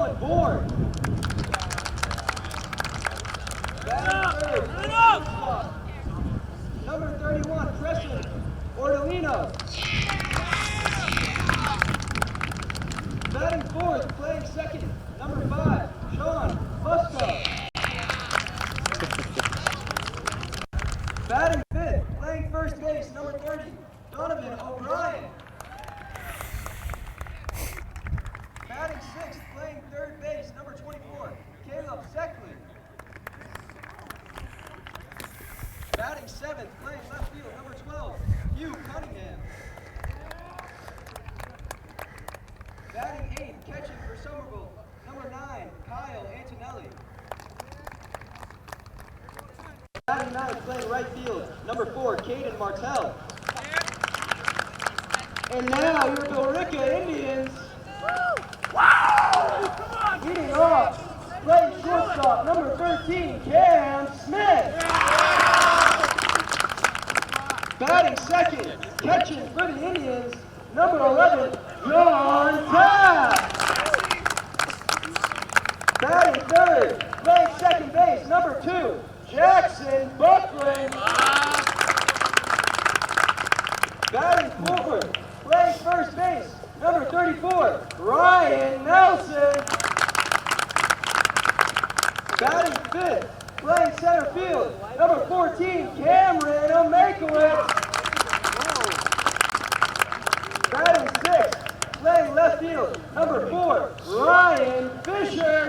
Colin Bourne. Batting third, number 31, Preston Ordolino. Batting fourth, playing second, number 5, Sean Fusco. Batting fifth, playing first base, number 30, Donovan O'Brien. Batting sixth, playing third base, number 24, Caleb Seckley. Batting seventh, playing left field, number 12, Hugh Cunningham. Batting eighth, catching for Somerville, number 9, Kyle Antonelli. Batting ninth, playing right field, number 4, Caden Martell. And now your Billerica Indians. Wow! Leading off, playing shortstop, number 13, Cam Smith. Batting second, catching for the Indians, number 11, John Taft. Batting third, playing second base, number 2, Jackson Buckland. Batting fourth, playing first base, number 34, Ryan Nelson. Batting fifth, playing center field, number 14, Cameron Omakowicz. Batting sixth, playing left field, number 4, Ryan Fisher.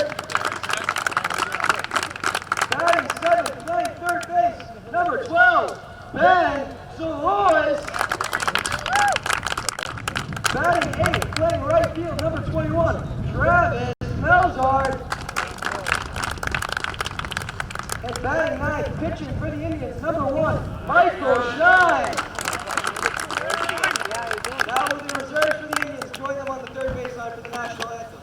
Batting seventh, playing third base, number 12, Ben Solois. Batting eighth, playing right field, number 21, Travis Melzard. And batting ninth, pitching for the Indians, number 1, Michael Shine. Now with the reserves for the Indians, join them on the third baseline for the national anthem.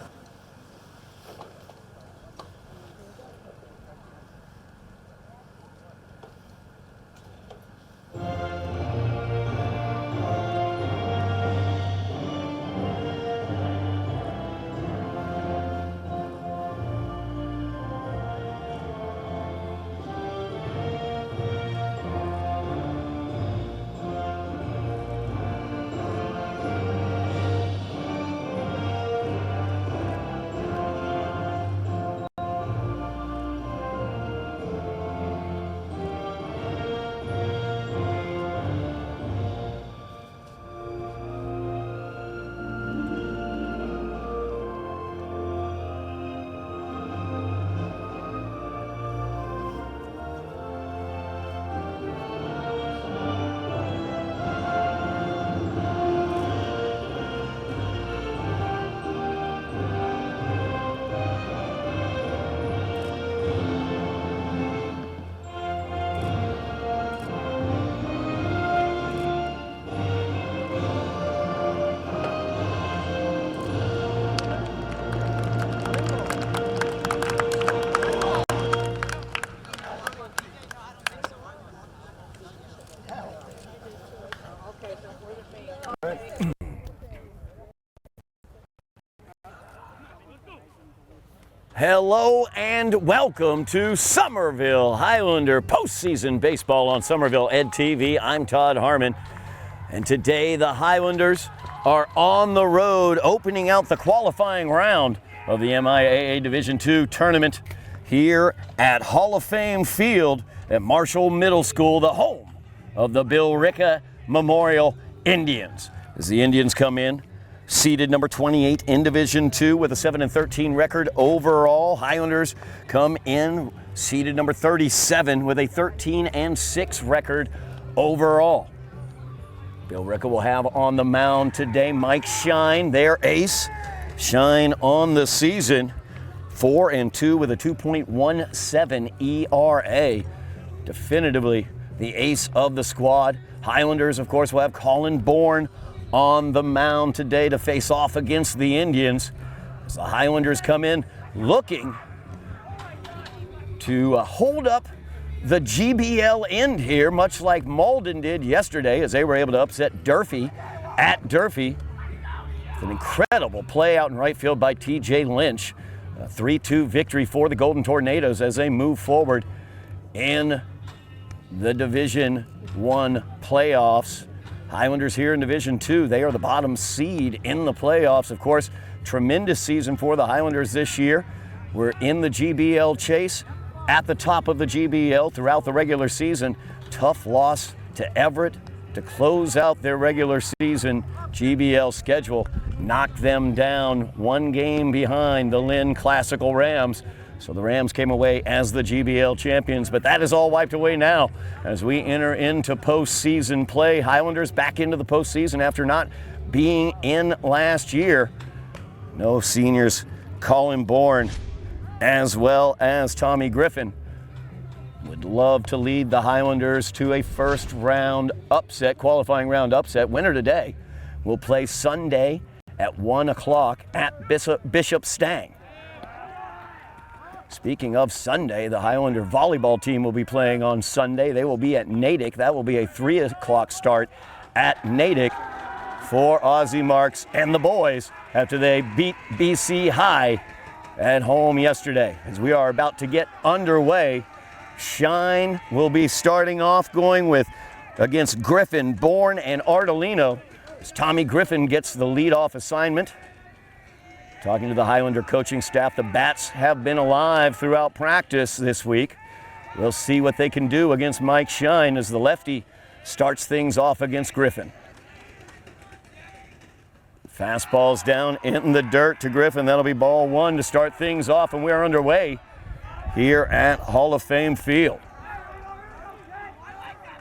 Hello and welcome to Somerville Highlander postseason baseball on Somerville Ed TV. I'm Todd Harmon, and today the Highlanders are on the road opening out the qualifying round of the MIAA Division II tournament here at Hall of Fame Field at Marshall Middle School, the home of the Billerica Memorial Indians. As the Indians come in, seeded number 28 in Division II with a 7-13 record overall. Highlanders come in seeded number 37 with a 13-6 record overall. Billerica will have on the mound today Mike Shine, their ace. Shine on the season, 4-2 with a 2.17 ERA. Definitively the ace of the squad. Highlanders, of course, will have Colin Bourne on the mound today to face off against the Indians. As the Highlanders come in looking to hold up the GBL end here, much like Malden did yesterday as they were able to upset Durfee at Durfee. An incredible play out in right field by TJ Lynch. A 3-2 victory for the Golden Tornadoes as they move forward in the Division I playoffs. Highlanders here in Division II, they are the bottom seed in the playoffs. Of course, tremendous season for the Highlanders this year. We're in the GBL chase, at the top of the GBL throughout the regular season. Tough loss to Everett to close out their regular season GBL schedule. Knocked them down one game behind the Lynn Classical Rams. So the Rams came away as the GBL champions, but that is all wiped away now as we enter into postseason play. Highlanders back into the postseason after not being in last year. No seniors, Colin Bourne, as well as Tommy Griffin, would love to lead the Highlanders to a first round upset, qualifying round upset. Winner today will play Sunday at 1 o'clock at Bishop Stang. Speaking of Sunday, the Highlander volleyball team will be playing on Sunday. They will be at Natick. That will be a 3 o'clock start at Natick for Ozzie Marks and the boys after they beat BC High at home yesterday. As we are about to get underway, Shine will be starting off going with against Griffin, Bourne, and Ardolino. As Tommy Griffin gets the leadoff assignment. Talking to the Highlander coaching staff, the Bats have been alive throughout practice this week. We'll see what they can do against Mike Shine as the lefty starts things off against Griffin. Fastball's down in the dirt to Griffin. That'll be ball one to start things off, and we're underway here at Hall of Fame Field.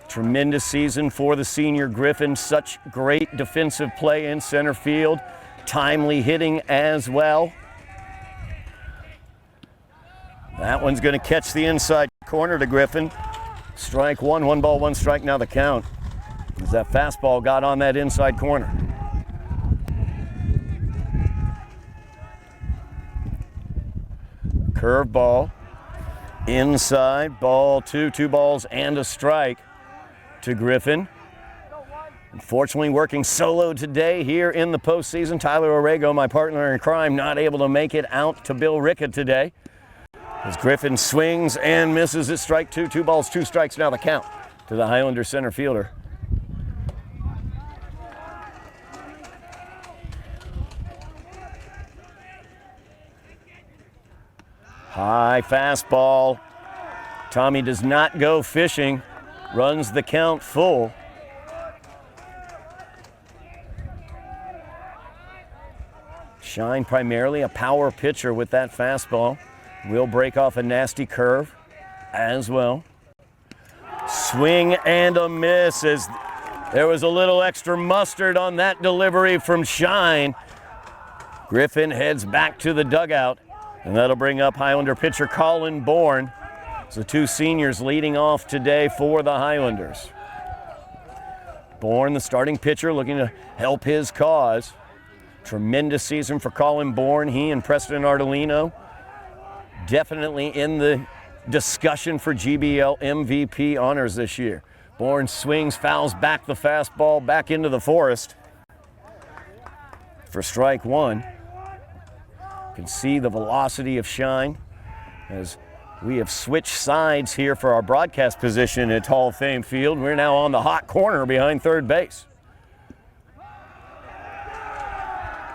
Tremendous season for the senior Griffin. Such great defensive play in center field. Timely hitting as well. That one's going to catch the inside corner to Griffin. Strike one, 1 ball, 1 strike now the count. As that fastball got on that inside corner. Curve ball, inside, ball 2, 2 balls and a strike to Griffin. Unfortunately, working solo today here in the postseason. Tyler Orrego, my partner in crime, not able to make it out to Billerica today. As Griffin swings and misses it, strike 2, 2 balls, 2 strikes now the count to the Highlander center fielder. High fastball. Tommy does not go fishing, runs the count full. Shine primarily a power pitcher with that fastball. Will break off a nasty curve as well. Swing and a miss as there was a little extra mustard on that delivery from Shine. Griffin heads back to the dugout, and that'll bring up Highlander pitcher Colin Bourne. So 2 seniors leading off today for the Highlanders. Bourne, the starting pitcher, looking to help his cause. Tremendous season for Colin Bourne. He and Preston Ardolino definitely in the discussion for GBL MVP honors this year. Bourne swings, fouls back the fastball back into the forest for strike 1. You can see the velocity of Shine as we have switched sides here for our broadcast position at Hall of Fame Field. We're now on the hot corner behind third base.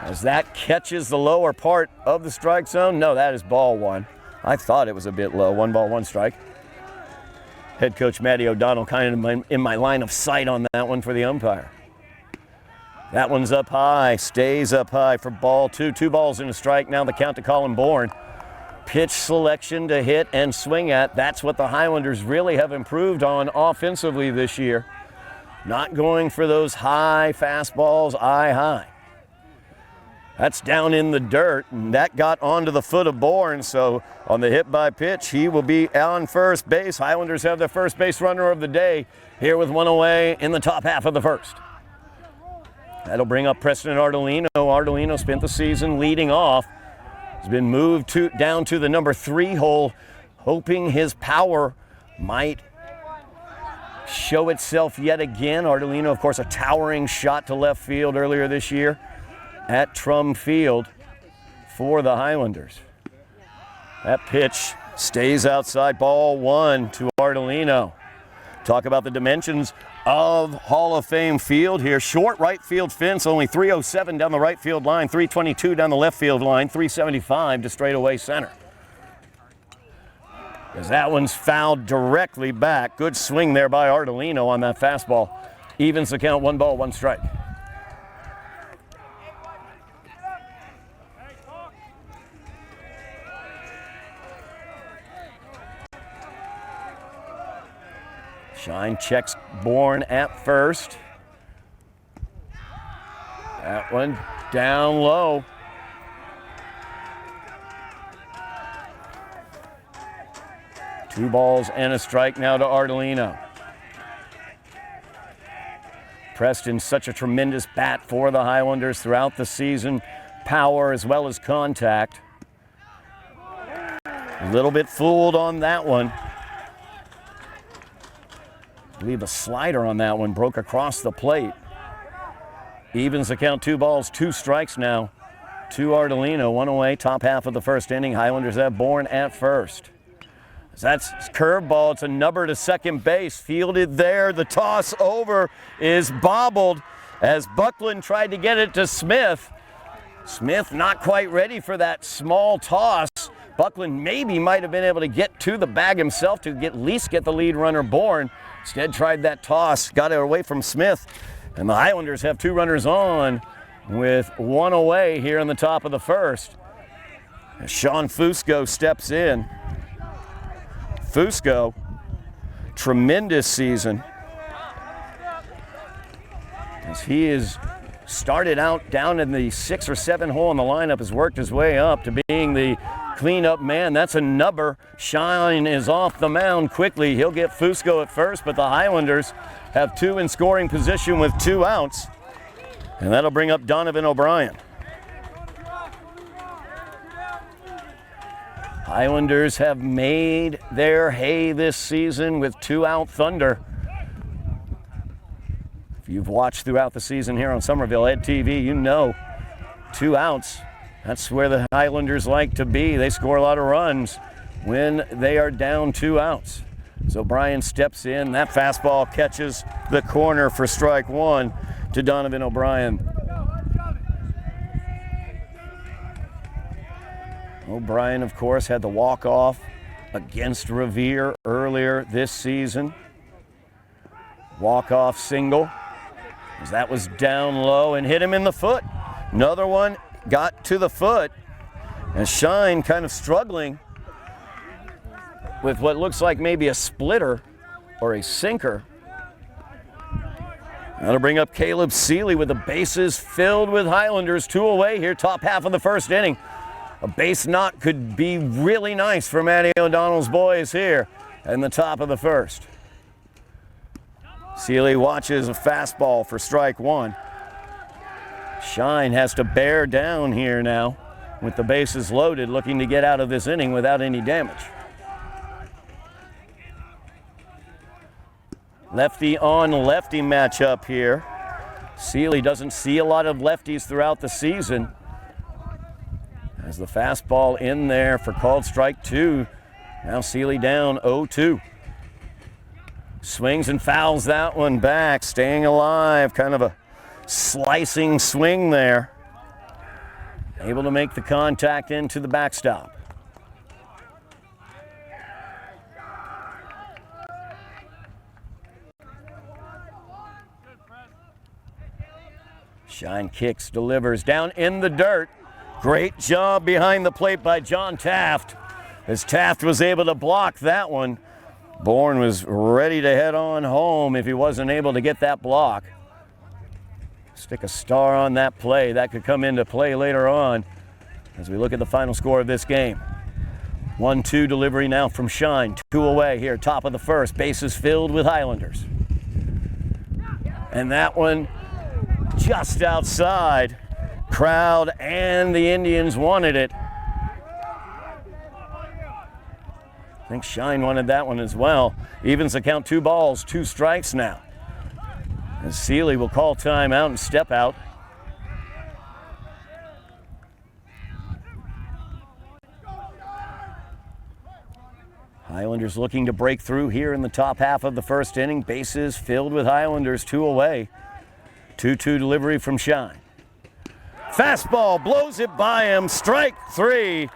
As that catches the lower part of the strike zone. No, that is ball 1. I thought it was a bit low. 1 ball, 1 strike. Head coach Matty O'Donnell kind of in my line of sight on that one for the umpire. That one's up high, stays up high for ball 2. 2 balls and a strike. Now the count to Colin Bourne. Pitch selection to hit and swing at. That's what the Highlanders really have improved on offensively this year. Not going for those high fastballs, eye high. That's down in the dirt, and that got onto the foot of Bourne, so on the hit by pitch, he will be on first base. Highlanders have their first base runner of the day here with 1 away in the top half of the first. That'll bring up Preston Ardolino. Ardolino spent the season leading off. He's been moved down to the number 3 hole, hoping his power might show itself yet again. Ardolino, of course, a towering shot to left field earlier this year at Trum Field for the Highlanders. That pitch stays outside, ball 1 to Ardolino. Talk about the dimensions of Hall of Fame field here. Short right field fence, only 307 down the right field line, 322 down the left field line, 375 to straightaway center. As that one's fouled directly back. Good swing there by Ardolino on that fastball. Evens the count, 1 ball, 1 strike. Shine checks Bourne at first. That one down low. Two balls and a strike now to Ardolino. Preston, such a tremendous bat for the Highlanders throughout the season. Power as well as contact. A little bit fooled on that one. I believe a slider on that one broke across the plate. Evens the count, 2 balls, 2 strikes now to Ardolino. 1 away, top half of the first inning. Highlanders have Bourne at first. That's curveball. It's a number to second base. Fielded there. The toss over is bobbled as Buckland tried to get it to Smith. Smith not quite ready for that small toss. Buckland maybe might have been able to get to the bag himself to at least get the lead runner Bourne. Instead tried that toss, got it away from Smith. And the Highlanders have 2 runners on with 1 away here in the top of the first. As Sean Fusco steps in. Fusco, tremendous season. As he is started out down in the 6 or 7 hole in the lineup, has worked his way up to being the cleanup man. That's a nubber. Shine is off the mound quickly. He'll get Fusco at first, but the Highlanders have 2 in scoring position with 2 outs. And that'll bring up Donovan O'Brien. Highlanders have made their hay this season with 2-out thunder. If you've watched throughout the season here on Somerville Ed TV, you know 2 outs. That's where the Highlanders like to be. They score a lot of runs when they are down 2 outs. So O'Brien steps in. That fastball catches the corner for strike 1 to Donovan O'Brien. O'Brien, of course, had the walk-off against Revere earlier this season. Walk-off single, as that was down low and hit him in the foot. Another one got to the foot, and Shine kind of struggling with what looks like maybe a splitter or a sinker. That'll bring up Caleb Seeley with the bases filled with Highlanders. 2 away here, top half of the first inning. A base knock could be really nice for Matty O'Donnell's boys here in the top of the first. Seeley watches a fastball for strike 1. Shine has to bear down here now with the bases loaded, looking to get out of this inning without any damage. Lefty on lefty matchup here. Seeley doesn't see a lot of lefties throughout the season. As the fastball in there for called strike 2. Now Seeley down 0-2. Swings and fouls that one back, staying alive. Kind of a slicing swing there. Able to make the contact into the backstop. Shine kicks, delivers down in the dirt. Great job behind the plate by John Taft, as Taft was able to block that one. Bourne was ready to head on home if he wasn't able to get that block. Stick a star on that play. That could come into play later on as we look at the final score of this game. 1-2 delivery now from Shine. 2 away here, top of the first. Bases filled with Highlanders. And that one just outside. Crowd and the Indians wanted it. I think Shine wanted that one as well. Evens the count, 2 balls, 2 strikes now. And Seeley will call timeout and step out. Highlanders looking to break through here in the top half of the first inning. Bases filled with Highlanders, 2 away. 2-2 delivery from Shine. Fastball blows it by him, strike 3.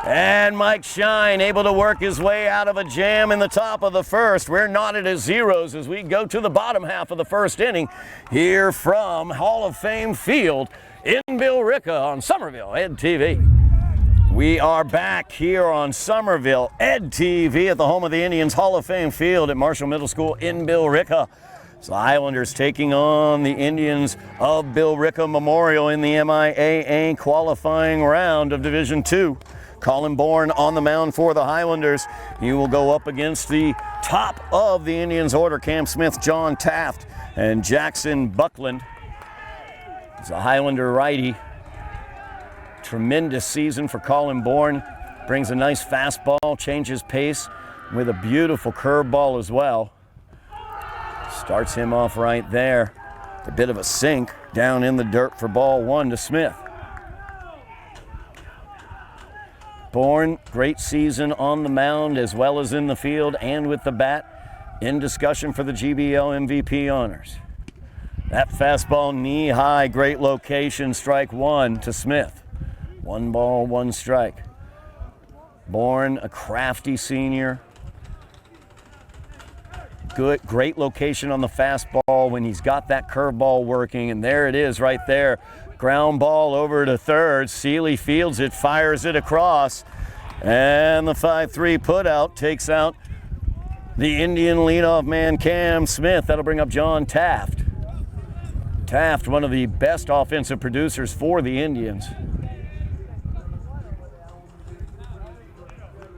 And Mike Shine able to work his way out of a jam in the top of the first. We're knotted at zeros as we go to the bottom half of the first inning here from Hall of Fame Field in Billerica on Somerville Ed TV. We are back here on Somerville Ed TV at the home of the Indians Hall of Fame Field at Marshall Middle School in Billerica. So the Highlanders taking on the Indians of Billerica Memorial in the MIAA qualifying round of Division II. Colin Bourne on the mound for the Highlanders. He will go up against the top of the Indians order, Cam Smith, John Taft, and Jackson Buckland. It's a Highlander righty. Tremendous season for Colin Bourne. Brings a nice fastball, changes pace with a beautiful curveball as well. Starts him off right there. A bit of a sink down in the dirt for ball 1 to Smith. Bourne, great season on the mound as well as in the field and with the bat. In discussion for the GBL MVP honors. That fastball knee high, great location, strike 1 to Smith. 1 ball, 1 strike. Bourne, a crafty senior. Good, great location on the fastball when he's got that curveball working, and there it is right there. Ground ball over to third. Seeley fields it, fires it across, and the 5-3 putout takes out the Indian leadoff man Cam Smith. That'll bring up John Taft. Taft, one of the best offensive producers for the Indians,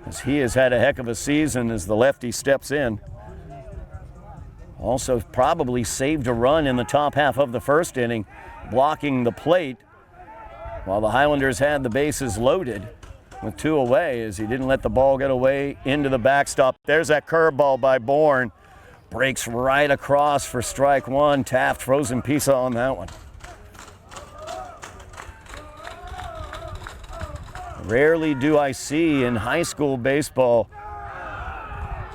as he has had a heck of a season as the lefty steps in. Also probably saved a run in the top half of the first inning, blocking the plate while the Highlanders had the bases loaded with 2 away, as he didn't let the ball get away into the backstop. There's that curveball by Bourne. Breaks right across for strike 1. Taft frozen pizza on that one. Rarely do I see in high school baseball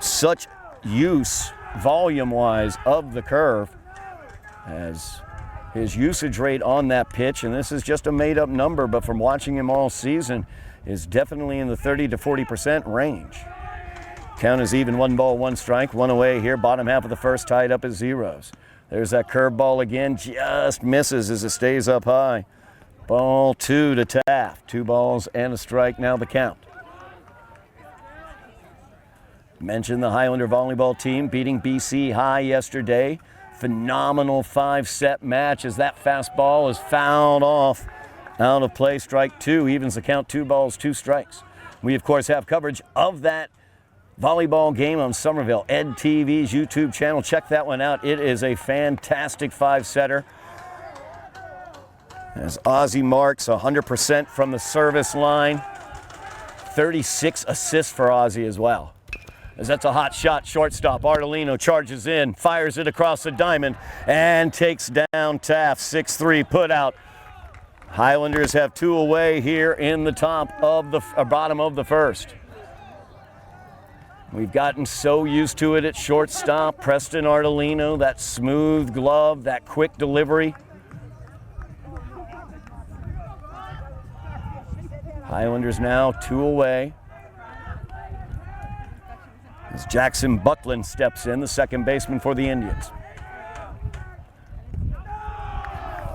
such use, volume-wise, of the curve, as his usage rate on that pitch, and this is just a made-up number, but from watching him all season, is definitely in the 30 to 40% range. Count is even, 1 ball, 1 strike, 1 away here, bottom half of the first, tied up at zeros. There's that curveball again, just misses as it stays up high. Ball 2 to Taft, 2 balls and a strike, now the count. Mentioned the Highlander volleyball team beating BC High yesterday. Phenomenal 5-set match as that fastball is fouled off out of play. Strike 2 evens the count, 2 balls, 2 strikes. We, of course, have coverage of that volleyball game on Somerville Ed TV's YouTube channel. Check that one out. It is a fantastic 5-setter. As Ozzie marks 100% from the service line. 36 assists for Ozzie as well. As that's a hot shot, shortstop Artolino charges in, fires it across the diamond, and takes down Taft. 6-3 put out. Highlanders have 2 away here in the top of the bottom of the first. We've gotten so used to it at shortstop. Preston Artolino, that smooth glove, that quick delivery. Highlanders now 2 away. As Jackson Buckland steps in, the second baseman for the Indians.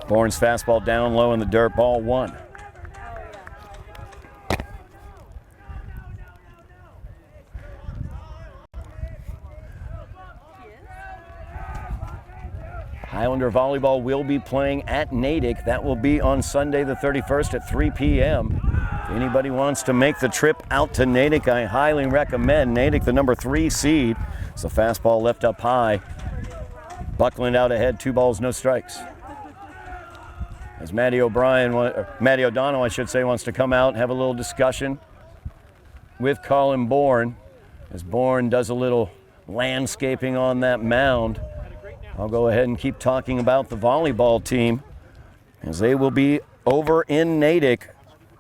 Bourne's fastball down low in the dirt, ball 1. Highlander volleyball will be playing at Natick. That will be on Sunday the 31st at 3 p.m. If anybody wants to make the trip out to Natick, I highly recommend. Natick, the number 3 seed. It's a fastball left up high. Buckland out ahead, 2 balls, no strikes. As Matty O'Donnell, I should say, wants to come out and have a little discussion with Colin Bourne. As Bourne does a little landscaping on that mound, I'll go ahead and keep talking about the volleyball team, as they will be over in Natick.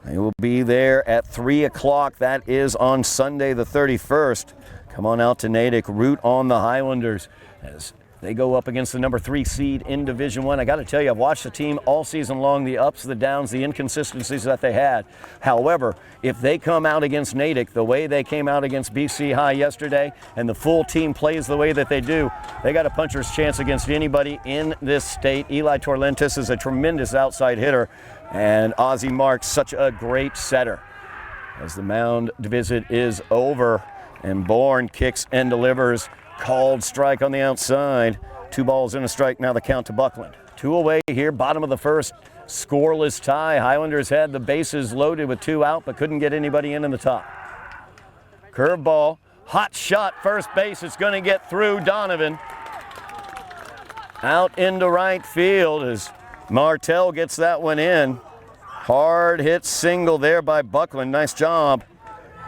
They will be there at 3 o'clock. That is on Sunday the 31st. Come on out to Natick, root on the Highlanders as they go up against the number 3 seed in Division I. I got to tell you, I've watched the team all season long, the ups, the downs, the inconsistencies that they had. However, if they come out against Natick the way they came out against BC High yesterday, and the full team plays the way that they do, they got a puncher's chance against anybody in this state. Eli Torlentis is a tremendous outside hitter, and Ozzie Marks such a great setter. As the mound visit is over, and Bourne kicks and delivers. Called strike on the outside. 2 balls and a strike, now the count to Buckland. 2 away here, bottom of the first, scoreless tie. Highlanders had the bases loaded with 2 out, but couldn't get anybody in the top. Curveball, hot shot, first base, it's gonna get through. Donovan out into right field as Martell gets that one in. Hard hit single there by Buckland, nice job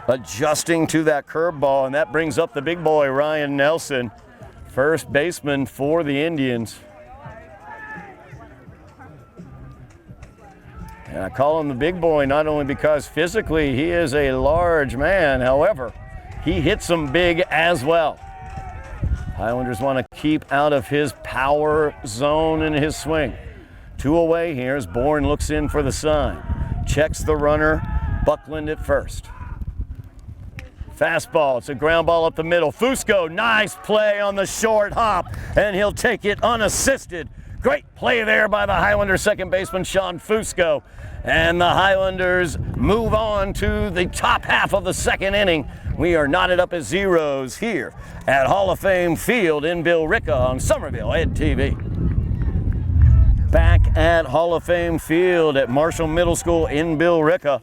adjusting to that curveball, and that brings up the big boy, Ryan Nelson, first baseman for the Indians. And I call him the big boy not only because physically he is a large man, however, he hits them big as well. Highlanders want to keep out of his power zone in his swing. 2 away here as Bourne looks in for the sign. Checks the runner, Buckland at first. Fastball, it's a ground ball up the middle. Fusco, nice play on the short hop, and he'll take it unassisted. Great play there by the Highlander second baseman, Sean Fusco. And the Highlanders move on to the top half of the second inning. We are knotted up as zeros here at Hall of Fame Field in Billerica on Somerville Ed TV. Back at Hall of Fame Field at Marshall Middle School in Billerica,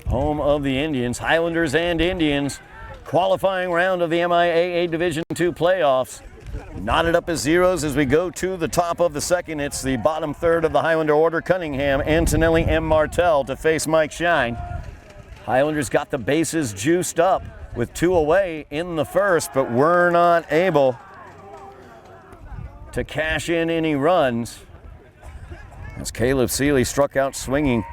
home of the Indians, Highlanders and Indians. Qualifying round of the MIAA Division II playoffs. Knotted up as zeros as we go to the top of the second. It's the bottom third of the Highlander order. Cunningham, Antonelli, and Martell to face Mike Shine. Highlanders got the bases juiced up with 2 away in the first, but were not able to cash in any runs as Caleb Seeley struck out swinging.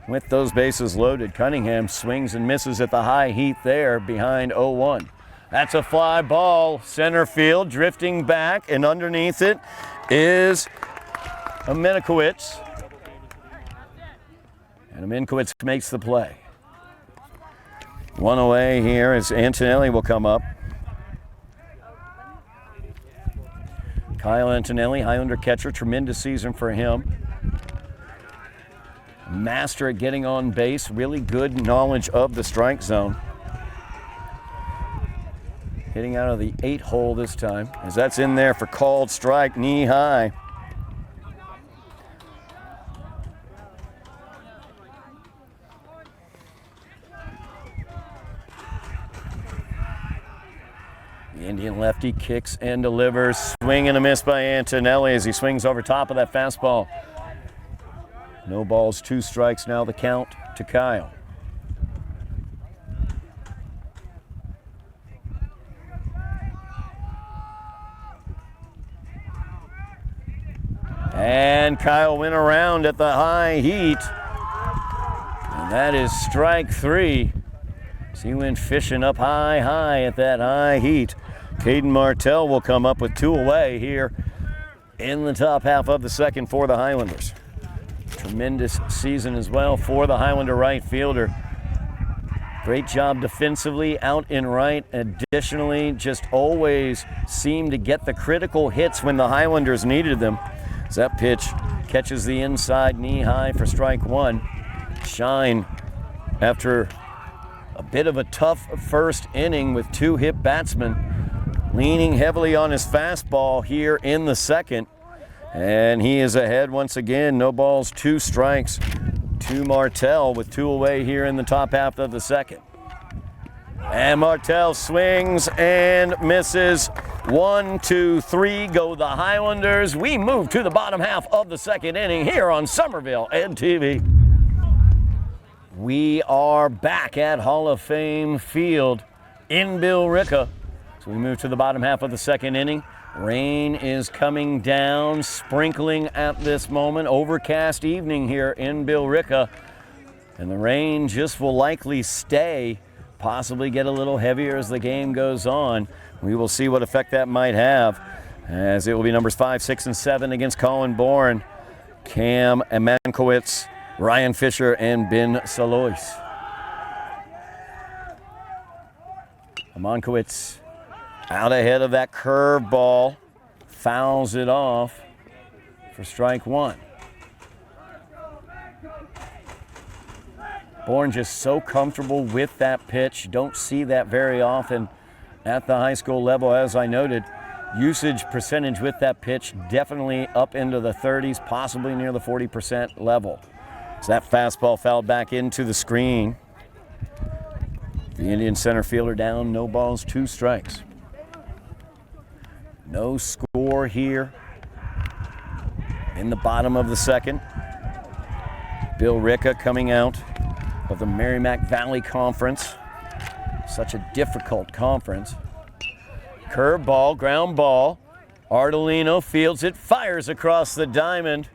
With those bases loaded, Cunningham swings and misses at the high heat there behind 0-1. That's a fly ball, center field, drifting back, and underneath it is a Minkowitz. And Minkowitz makes the play. 1 away here as Antonelli will come up. Kyle Antonelli, Highlander catcher, tremendous season for him. Master at getting on base, really good knowledge of the strike zone. Hitting out of the 8 hole this time, as that's in there for called strike, knee high. The Indian lefty kicks and delivers. Swing and a miss by Antonelli as he swings over top of that fastball. No balls, 2 strikes, now the count to Kyle. And Kyle went around at the high heat. And that is strike 3. So he went fishing up high at that high heat. Caden Martell will come up with 2 away here in the top half of the second for the Highlanders. Tremendous season as well for the Highlander right fielder. Great job defensively out in right. Additionally, just always seemed to get the critical hits when the Highlanders needed them. As that pitch catches the inside knee high for strike 1. Shine, after a bit of a tough first inning with 2 hit batsmen, leaning heavily on his fastball here in the second. And he is ahead once again. No balls, 2 strikes to Martell with 2 away here in the top half of the second. And Martell swings and misses. 1, 2, 3 go the Highlanders. We move to the bottom half of the second inning here on Somerville Ed TV. We are back at Hall of Fame Field in Billerica. So we move to the bottom half of the second inning. Rain is coming down, sprinkling at this moment. Overcast evening here in Billerica. And the rain just will likely stay possibly get a little heavier as the game goes on. We will see what effect that might have, as it will be numbers 5, 6, and 7 against Colin Bourne, Cam Amankowitz, Ryan Fisher, and Ben Salois. Amankowitz out ahead of that curveball, fouls it off for strike one. Bourne just so comfortable with that pitch. Don't see that very often at the high school level. As I noted, usage percentage with that pitch definitely up into the 30s, possibly near the 40% level. So that fastball fouled back into the screen. The Indian center fielder down, no balls, 2 strikes. No score here in the bottom of the second. Billerica coming out of the Merrimack Valley Conference. Such a difficult conference. Curveball, ground ball. Ardolino fields it, fires across the diamond,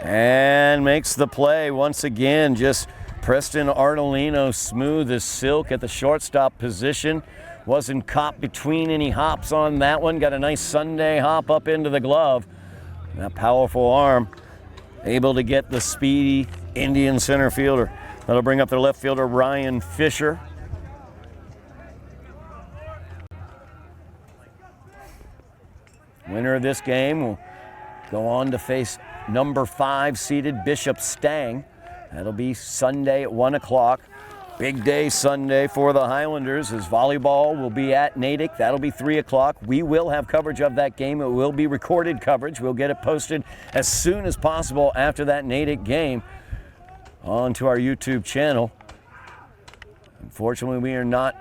and makes the play once again. Just Preston Ardolino, smooth as silk at the shortstop position. Wasn't caught between any hops on that one. Got a nice Sunday hop up into the glove. That powerful arm able to get the speedy Indian center fielder. That'll bring up their left fielder, Ryan Fisher. Winner of this game will go on to face number 5 seeded Bishop Stang. That'll be Sunday at 1 o'clock. Big day Sunday for the Highlanders, as volleyball will be at Natick. That'll be 3 o'clock. We will have coverage of that game. It will be recorded coverage. We'll get it posted as soon as possible after that Natick game onto our YouTube channel. Unfortunately, we are not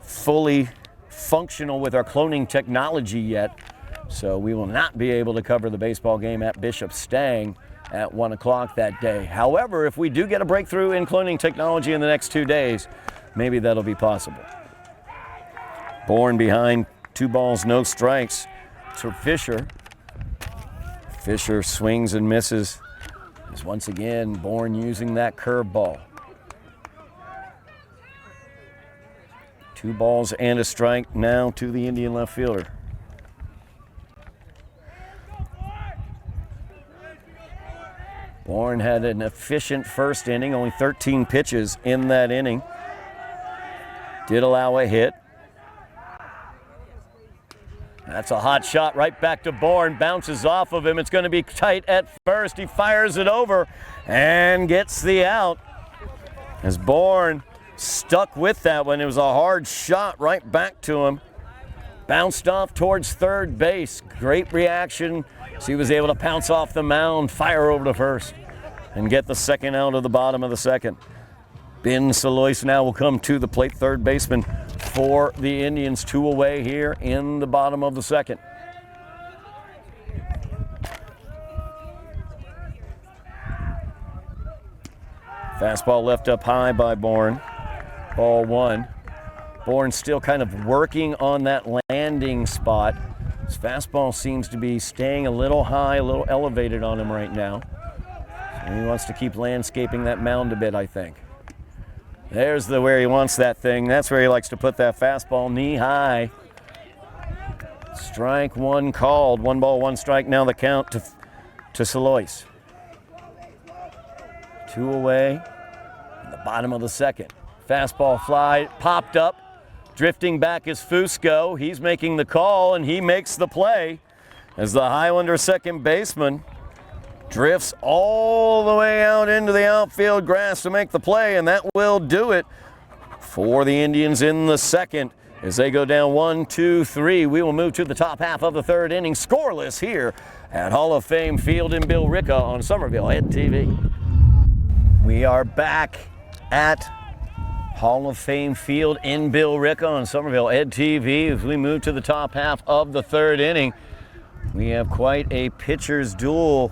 fully functional with our cloning technology yet, so we will not be able to cover the baseball game at Bishop Stang at 1 o'clock that day. However, if we do get a breakthrough in cloning technology in the next 2 days, maybe that'll be possible. Bourne behind, 2 balls, no strikes to Fisher. Fisher swings and misses. As once again, Bourne using that curveball. 2 balls and a strike now to the Indian left fielder. Bourne had an efficient first inning, only 13 pitches in that inning. Did allow a hit. That's a hot shot right back to Bourne. Bounces off of him. It's going to be tight at first. He fires it over and gets the out. As Bourne stuck with that one. It was a hard shot right back to him. Bounced off towards third base. Great reaction. So he was able to pounce off the mound, fire over to first, and get the second out of the bottom of the second. Ben Salois now will come to the plate, third baseman for the Indians, 2 away here in the bottom of the second. Fastball left up high by Bourne. Ball 1. Bourne still kind of working on that landing spot. His fastball seems to be staying a little high, a little elevated on him right now. So he wants to keep landscaping that mound a bit, I think. There's where he wants that thing. That's where he likes to put that fastball, knee high. Strike 1 called. 1 ball, 1 strike. Now the count to Salois. 2 away in the bottom of the second. Fastball fly popped up. Drifting back is Fusco. He's making the call, and he makes the play as the Highlander second baseman drifts all the way out into the outfield grass to make the play, and that will do it for the Indians in the second. As they go down 1, 2, 3, we will move to the top half of the third inning, scoreless here at Hall of Fame Field in Billerica on Somerville Ed TV. We are back at Hall of Fame Field in Billerica on Somerville Ed TV. As we move to the top half of the third inning, we have quite a pitcher's duel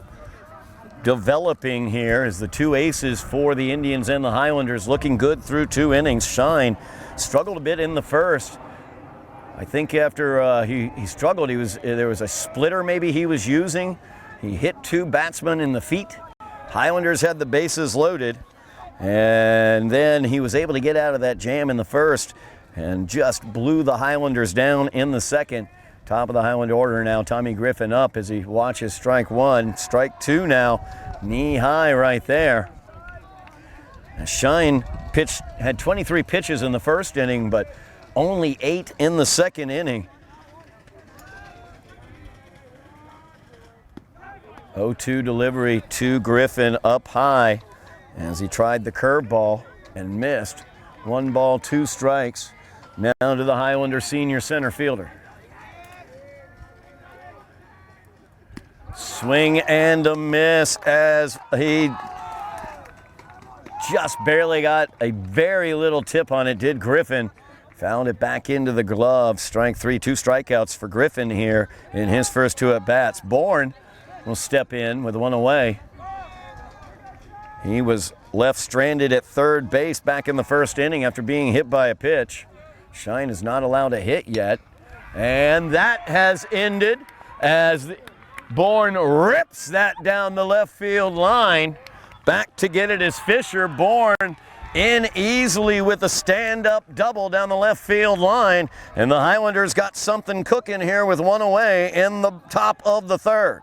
developing here as the 2 aces for the Indians and the Highlanders looking good through 2 innings. Shine struggled a bit in the first. I think after he struggled, there was a splitter maybe he was using. He hit 2 batsmen in the feet. Highlanders had the bases loaded, And then he was able to get out of that jam in the first and just blew the Highlanders down in the second. Top of the Highlander order now, Tommy Griffin up as he watches strike one. Strike two now, knee high right there. Shine had 23 pitches in the first inning, but only 8 in the second inning. 0-2 delivery to Griffin up high as he tried the curveball and missed. 1 ball, 2 strikes. Now to the Highlander senior center fielder. Swing and a miss as he just barely got a very little tip on it, did Griffin. Found it back into the glove. Strike 3, 2 strikeouts for Griffin here in his first 2 at-bats. Bourne will step in with 1 away. He was left stranded at third base back in the first inning after being hit by a pitch. Shine is not allowed to hit yet. And that has ended as Bourne rips that down the left field line. Back to get it is Fisher. Bourne in easily with a stand-up double down the left field line. And the Highlanders got something cooking here with 1 away in the top of the third.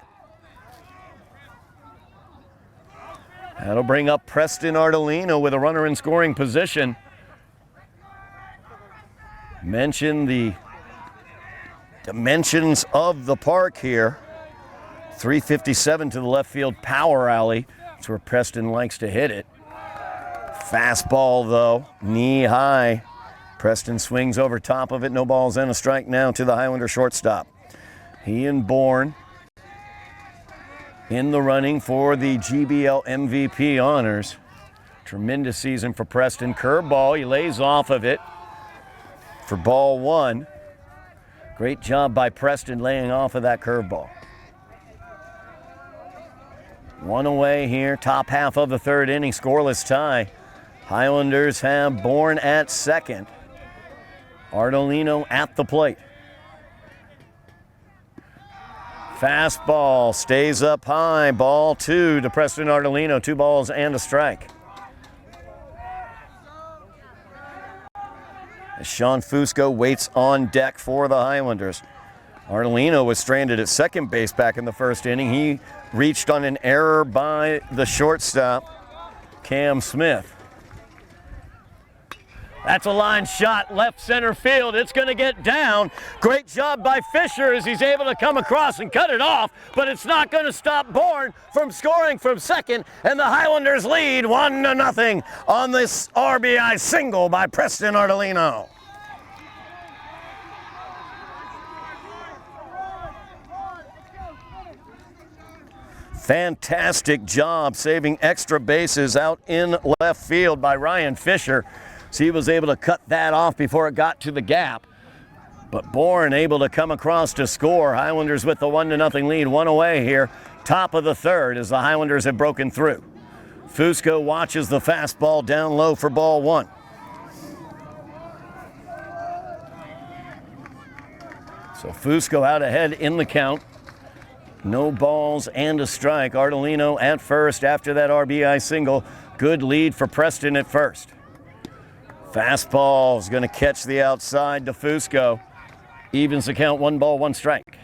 That'll bring up Preston Ardolino with a runner in scoring position. Mention the dimensions of the park here. 357 to the left field power alley. That's where Preston likes to hit it. Fastball though, knee high. Preston swings over top of it. No balls and a strike now to the Highlander shortstop. He and Bourne in the running for the GBL MVP honors. Tremendous season for Preston. Curveball, he lays off of it for ball 1. Great job by Preston laying off of that curveball. 1 away here, top half of the third inning, scoreless tie. Highlanders have Bourne at second. Ardolino at the plate. Fastball stays up high, ball 2 to Preston Ardolino, 2 balls and a strike. As Sean Fusco waits on deck for the Highlanders. Ardolino was stranded at second base back in the first inning. He reached on an error by the shortstop, Cam Smith. That's a line shot, left center field. It's going to get down. Great job by Fisher as he's able to come across and cut it off, but it's not going to stop Bourne from scoring from second, and the Highlanders lead 1-0 on this RBI single by Preston Ardolino. Fantastic job saving extra bases out in left field by Ryan Fisher. So he was able to cut that off before it got to the gap. But Bourne able to come across to score. Highlanders with the 1-0 lead, 1 away here. Top of the third as the Highlanders have broken through. Fusco watches the fastball down low for ball 1. So Fusco out ahead in the count. No balls and a strike. Ardolino at first after that RBI single. Good lead for Preston at first. Fastball is going to catch the outside to Fusco. Evens the count, 1 ball, 1 strike.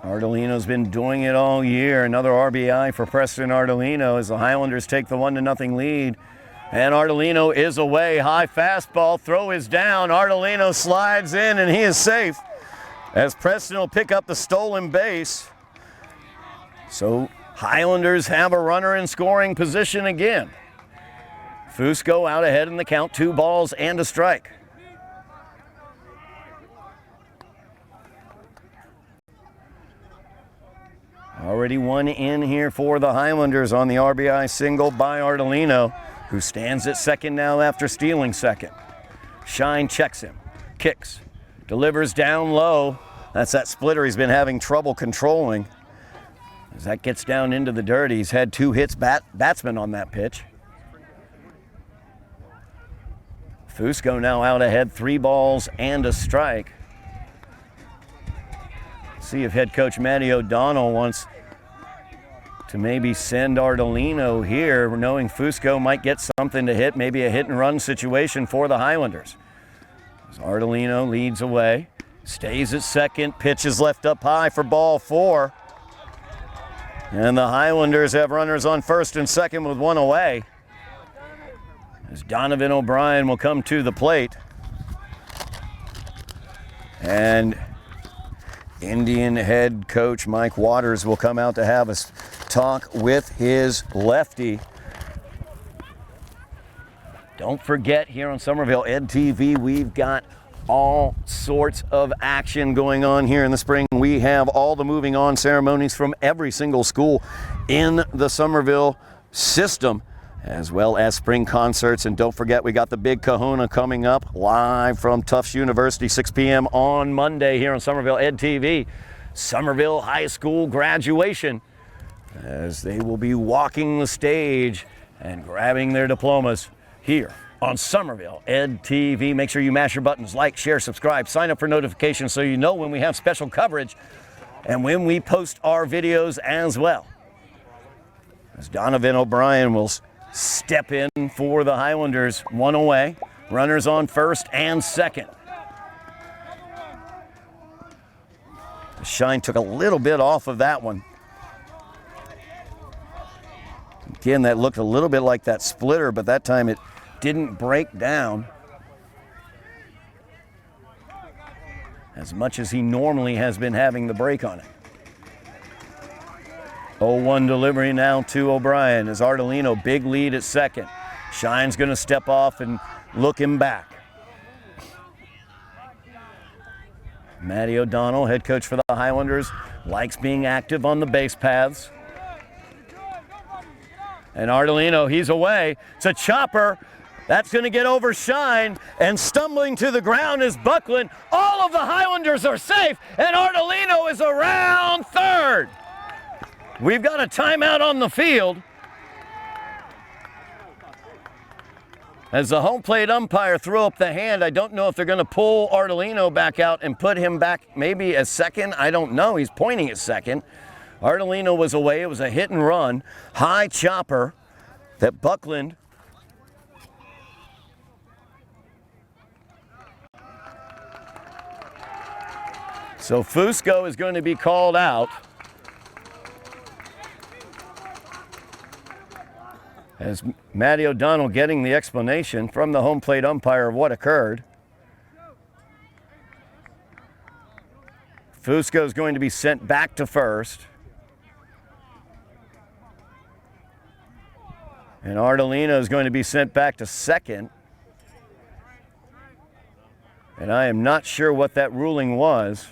Ardolino's been doing it all year. Another RBI for Preston Ardolino as the Highlanders take the 1-0 lead. And Ardolino is away. High fastball, throw is down. Ardolino slides in and he is safe, as Preston will pick up the stolen base. So Highlanders have a runner in scoring position again. Fusco out ahead in the count, 2 balls and a strike. Already 1 in here for the Highlanders on the RBI single by Ardolino, who stands at second now after stealing second. Shine checks him, kicks, delivers down low. That's that splitter he's been having trouble controlling. As that gets down into the dirt, he's had 2 hits batsman on that pitch. Fusco now out ahead, 3 balls and a strike. See if head coach Matty O'Donnell wants to maybe send Ardolino here, knowing Fusco might get something to hit, maybe a hit and run situation for the Highlanders. As Ardolino leads away, stays at second, pitch is left up high for ball 4. And the Highlanders have runners on first and second with one away. As Donovan O'Brien will come to the plate. And Indian head coach Mike Waters will come out to have a talk with his lefty. Don't forget, here on Somerville Ed TV, we've got all sorts of action going on here in the spring. We have all the moving on ceremonies from every single school in the Somerville system, as well as spring concerts. And don't forget, we got the big kahuna coming up live from Tufts University, 6 p.m. on Monday here on Somerville Ed TV. Somerville High School graduation, as they will be walking the stage and grabbing their diplomas here on Somerville Ed TV. Make sure you mash your buttons, like, share, subscribe, sign up for notifications so you know when we have special coverage and when we post our videos as well. As Donovan O'Brien will step in for the Highlanders, one away, runners on first and second. The shine took a little bit off of that one. Again, that looked a little bit like that splitter, but that time it didn't break down as much as he normally has been having the break on it. 0-1 delivery now to O'Brien as Ardolino, big lead at second. Shine's going to step off and look him back. Matty O'Donnell, head coach for the Highlanders, likes being active on the base paths. And Ardolino, he's away. It's a chopper. That's going to get over Shine, and stumbling to the ground is Buckland. All of the Highlanders are safe, and Ardolino is around third. We've got a timeout on the field as the home plate umpire threw up the hand. I don't know if they're going to pull Ardolino back out and put him back maybe as second. I don't know. He's pointing at second. Ardolino was away. It was a hit and run. High chopper that Buckland so Fusco is going to be called out as Matty O'Donnell getting the explanation from the home plate umpire of what occurred. Fusco is going to be sent back to first. And Ardolino is going to be sent back to second. And I am not sure what that ruling was.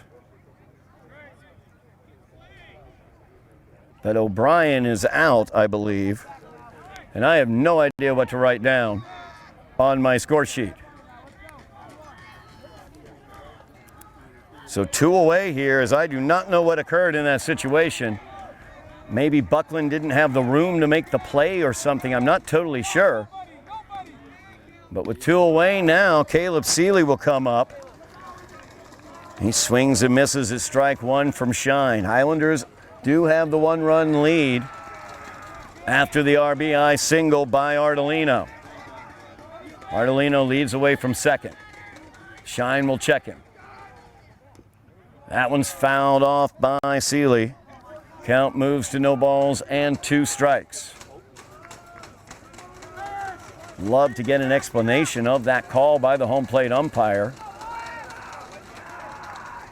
But O'Brien is out, I believe. And I have no idea what to write down on my score sheet. So 2 away here, as I do not know what occurred in that situation. Maybe Buckland didn't have the room to make the play or something. I'm not totally sure. But with 2 away now, Caleb Seeley will come up. He swings and misses at strike 1 from Shine. Highlanders do have the 1-run lead after the RBI single by Ardolino. Ardolino leads away from second. Shine will check him. That one's fouled off by Seeley. Count moves to no balls and 2 strikes. Love to get an explanation of that call by the home plate umpire,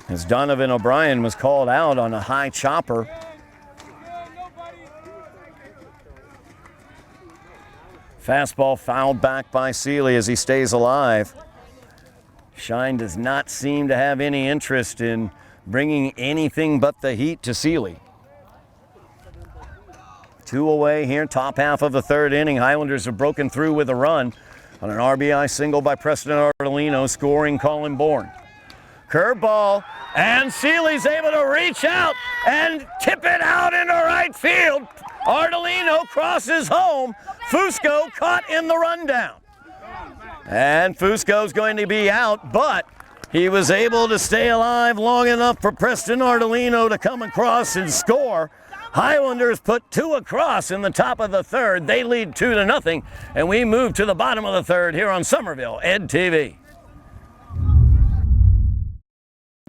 as Donovan O'Brien was called out on a high chopper. Fastball fouled back by Seeley as he stays alive. Shine does not seem to have any interest in bringing anything but the heat to Seeley. 2 away here, top half of the 3rd inning. Highlanders have broken through with a run on an RBI single by Preston Ardolino, scoring Colin Bourne. Curveball, and Seeley's able to reach out and tip it out into right field. Ardolino crosses home. Fusco caught in the rundown. And Fusco's going to be out, but He was able to stay alive long enough for Preston Ardolino to come across and score. Highlanders put 2 across in the top of the third. They lead 2-0, and we move to the bottom of the third here on Somerville Ed TV.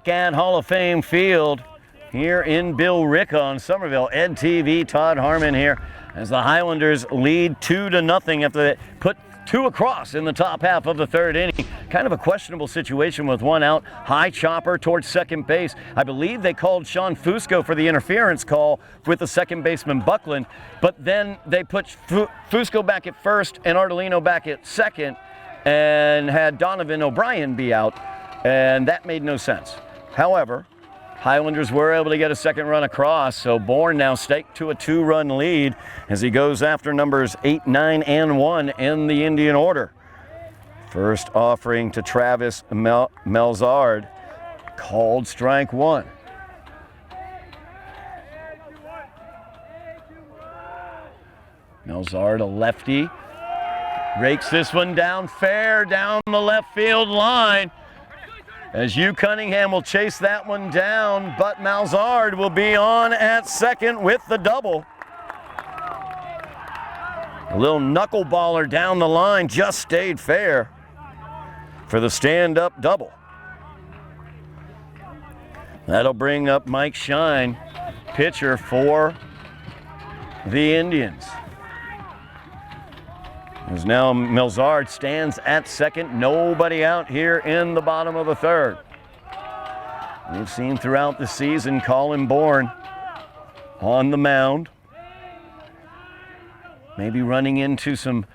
At Hall of Fame Field here in Billerica on Somerville Ed TV. Todd Harmon here as the Highlanders lead 2-0 after they put 2 across in the top half of the third inning. Kind of a questionable situation with 1 out. High chopper towards second base. I believe they called Sean Fusco for the interference call with the second baseman Buckland, but then they put Fusco back at first and Ardolino back at second and had Donovan O'Brien be out, and that made no sense. However, Highlanders were able to get a second run across, so Bourne now staked to a 2-run lead as he goes after numbers 8, 9, and 1 in the Indian order. First offering to Travis Melzard, called strike 1. Melzard, a lefty, rakes this one down fair down the left field line. As Hugh Cunningham will chase that one down, but Melzard will be on at second with the double. A little knuckleballer down the line, just stayed fair for the stand-up double. That'll bring up Mike Shine, pitcher for the Indians. As now Melzard stands at second, nobody out here in the bottom of the third. We've seen throughout the season Colin Bourne on the mound, maybe running into some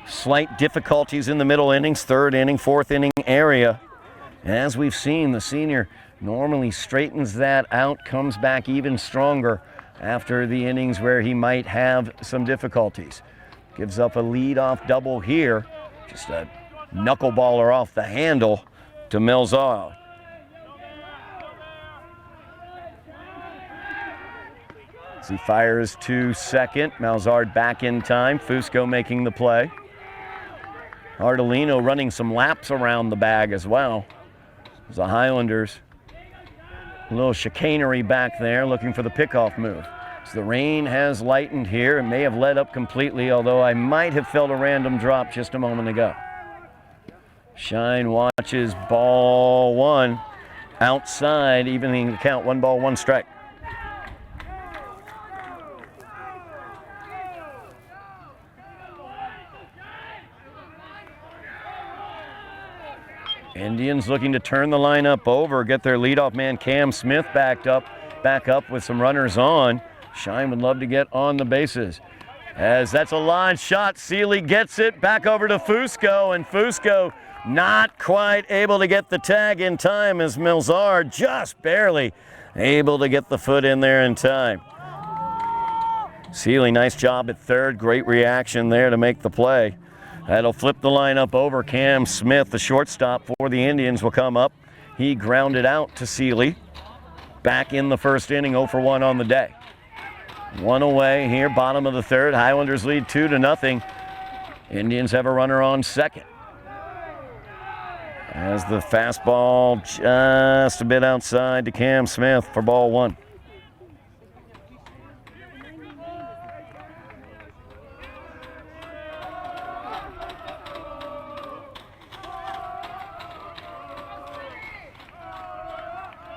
slight difficulties in the middle innings, third inning, fourth inning area. And as we've seen, the senior normally straightens that out, comes back even stronger after the innings where he might have some difficulties. Gives up a leadoff double here. Just a knuckleballer off the handle to Melzard. As he fires to second, Melzard back in time. Fusco making the play. Ardolino running some laps around the bag as well. As the Highlanders, a little chicanery back there, looking for the pickoff move. The rain has lightened here. It may have let up completely, although I might have felt a random drop just a moment ago. Shine watches ball 1 outside, evening the count, 1 ball, 1 strike. Indians looking to turn the lineup over, get their leadoff man Cam Smith back up with some runners on. Shine would love to get on the bases. As that's a line shot, Seeley gets it back over to Fusco, and Fusco not quite able to get the tag in time as Melzard just barely able to get the foot in there in time. Seeley, nice job at third, great reaction there to make the play. That'll flip the lineup over. Cam Smith, the shortstop for the Indians, will come up. He grounded out to Seeley. Back in the first inning, 0 for 1 on the day. 1 away here, bottom of the third. Highlanders lead 2-0. Indians have a runner on second. As the fastball just a bit outside to Cam Smith for ball 1.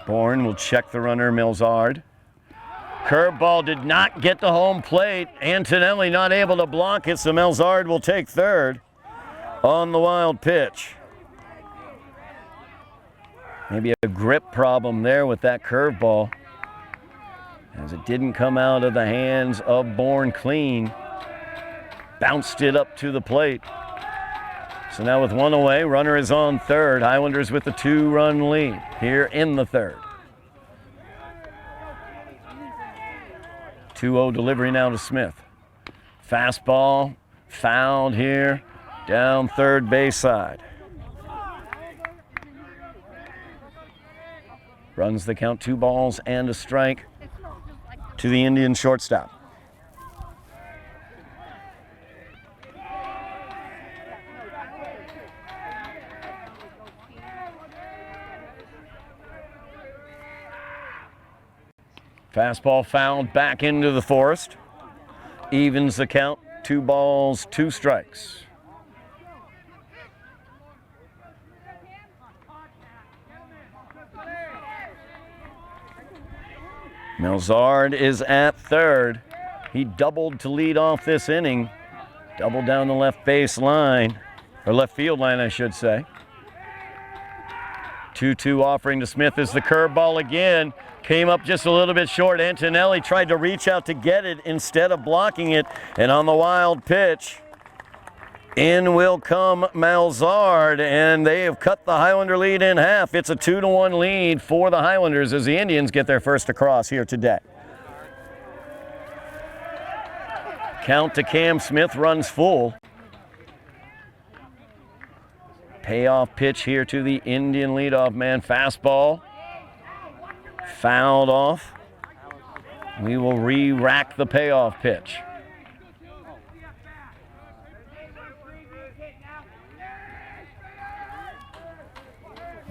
Bourne will check the runner, Melzard. Curveball did not get to home plate. Antonelli not able to block it, so Melzard will take third on the wild pitch. Maybe a grip problem there with that curveball, as it didn't come out of the hands of Bourne clean. Bounced it up to the plate. So now with 1 away, runner is on third. Highlanders with the 2-run lead here in the third. 2-0 delivery now to Smith. Fastball fouled here down third base side. Runs the count, 2 balls and a strike to the Indian shortstop. Fastball fouled back into the forest. Evens the count, 2 balls, 2 strikes. Melzard is at third. He doubled to lead off this inning. Doubled down the left base line, or left field line, I should say. 2-2 offering to Smith is the curveball again. Came up just a little bit short. Antonelli tried to reach out to get it instead of blocking it. And on the wild pitch, in will come Melzard, and they have cut the Highlander lead in half. It's a 2-1 lead for the Highlanders as the Indians get their first across here today. Count to Cam Smith runs full. Payoff pitch here to the Indian leadoff man. Fastball. Fouled off. We will re-rack the payoff pitch.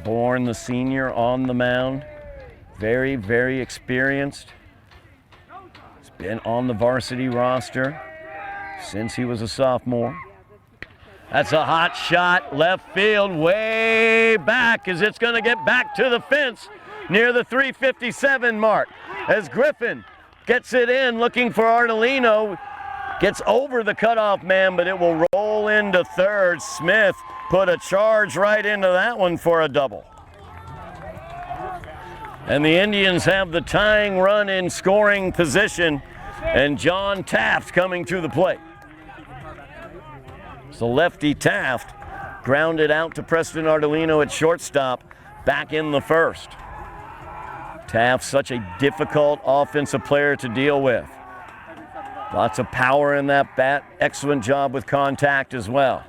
Bourne, the senior, on the mound. Very, very experienced. He's been on the varsity roster since he was a sophomore. That's a hot shot, left field, way back, as it's going to get back to the fence near the 357 mark. As Griffin gets it in, looking for Ardolino, gets over the cutoff man, but it will roll into third. Smith put a charge right into that one for a double. And the Indians have the tying run in scoring position, and John Taft coming to the plate. So lefty Taft grounded out to Preston Ardolino at shortstop back in the first. Taft, such a difficult offensive player to deal with. Lots of power in that bat. Excellent job with contact as well.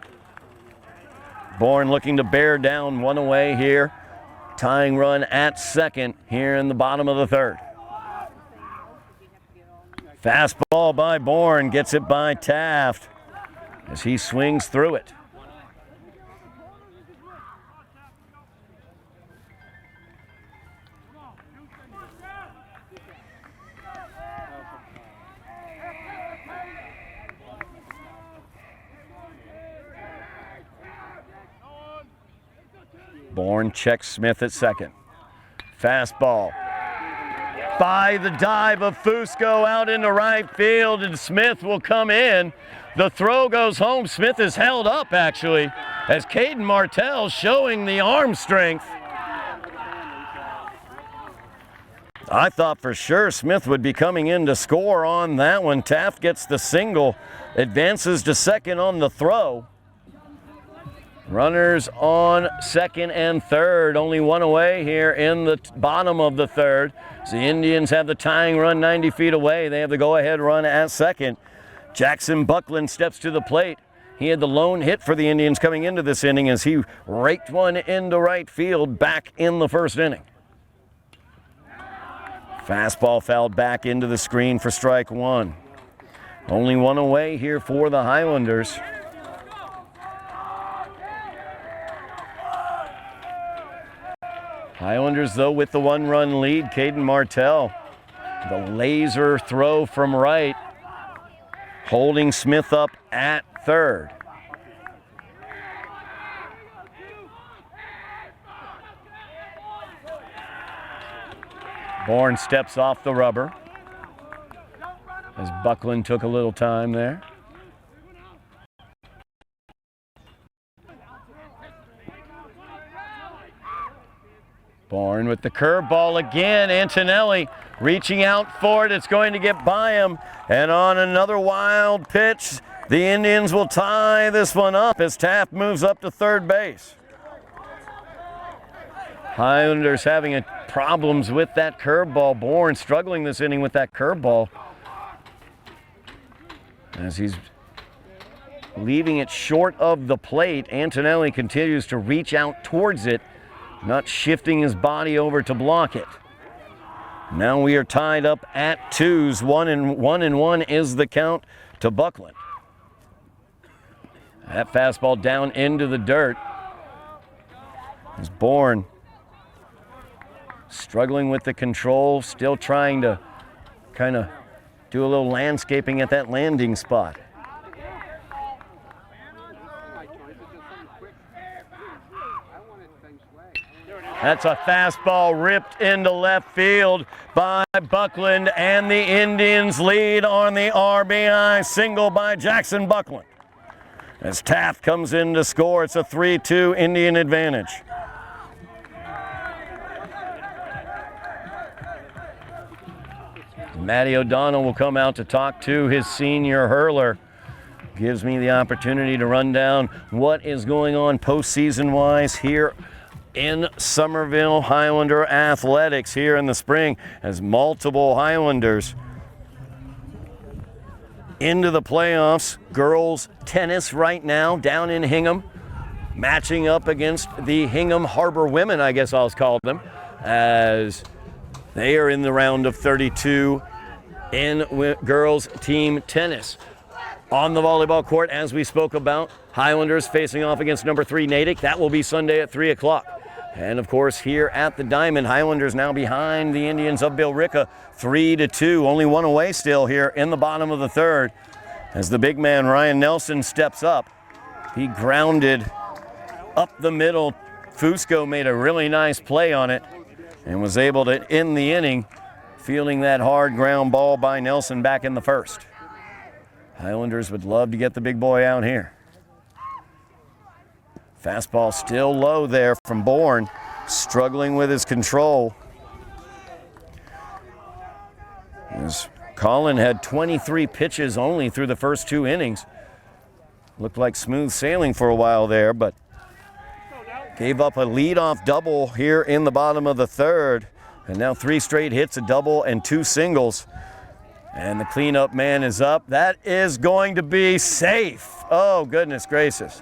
Bourne looking to bear down, one away here. Tying run at second here in the bottom of the third. Fastball by Bourne, gets it by Taft as he swings through it. Bourne checks Smith at second. Fastball by the dive of Fusco out into right field, and Smith will come in. The throw goes home. Smith is held up, actually, as Caden Martell showing the arm strength. I thought for sure Smith would be coming in to score on that one. Taft gets the single, advances to second on the throw. Runners on second and third, only one away here in the bottom of the third. So the Indians have the tying run 90 feet away. They have the go-ahead run at second. Jackson Buckland steps to the plate. He had the lone hit for the Indians coming into this inning as he raked one into right field back in the first inning. Fastball fouled back into the screen for strike one. Only one away here for the Highlanders. Highlanders, though, with the one-run lead. Caden Martell, the laser throw from right, holding Smith up at third. Bourne steps off the rubber as Buckland took a little time there. Bourne with the curveball again. Antonelli reaching out for it. It's going to get by him. And on another wild pitch, the Indians will tie this one up as Taft moves up to third base. Highlanders having problems with that curveball. Bourne struggling this inning with that curveball as he's leaving it short of the plate. Antonelli continues to reach out towards it, not shifting his body over to block it. Now we are tied up at twos. 1-1 is the count to Buckland. That fastball down into the dirt. As Bourne struggling with the control, still trying to kind of do a little landscaping at that landing spot. That's a fastball ripped into left field by Buckland, and the Indians lead on the RBI single by Jackson Buckland. As Taft comes in to score, it's a 3-2 Indian advantage. Matty O'Donnell will come out to talk to his senior hurler. Gives me the opportunity to run down what is going on postseason-wise here in Somerville Highlander athletics here in the spring, as multiple Highlanders into the playoffs. Girls tennis right now down in Hingham, matching up against the Hingham Harbor women, I guess I'll call them, as they are in the round of 32 in girls team tennis. On the volleyball court, as we spoke about, Highlanders facing off against number 3 Natick. That will be Sunday at 3 o'clock. And of course, here at the Diamond, Highlanders now behind the Indians of Billerica, 3-2. Only one away still here in the bottom of the third. As the big man Ryan Nelson steps up, he grounded up the middle. Fusco made a really nice play on it and was able to end the inning, fielding that hard ground ball by Nelson back in the first. Highlanders would love to get the big boy out here. Fastball still low there from Bourne, struggling with his control. As Colin had 23 pitches only through the first 2 innings. Looked like smooth sailing for a while there, but gave up a leadoff double here in the bottom of the third. And now 3 straight hits, a double and 2 singles. And the cleanup man is up. That is going to be safe. Oh, goodness gracious.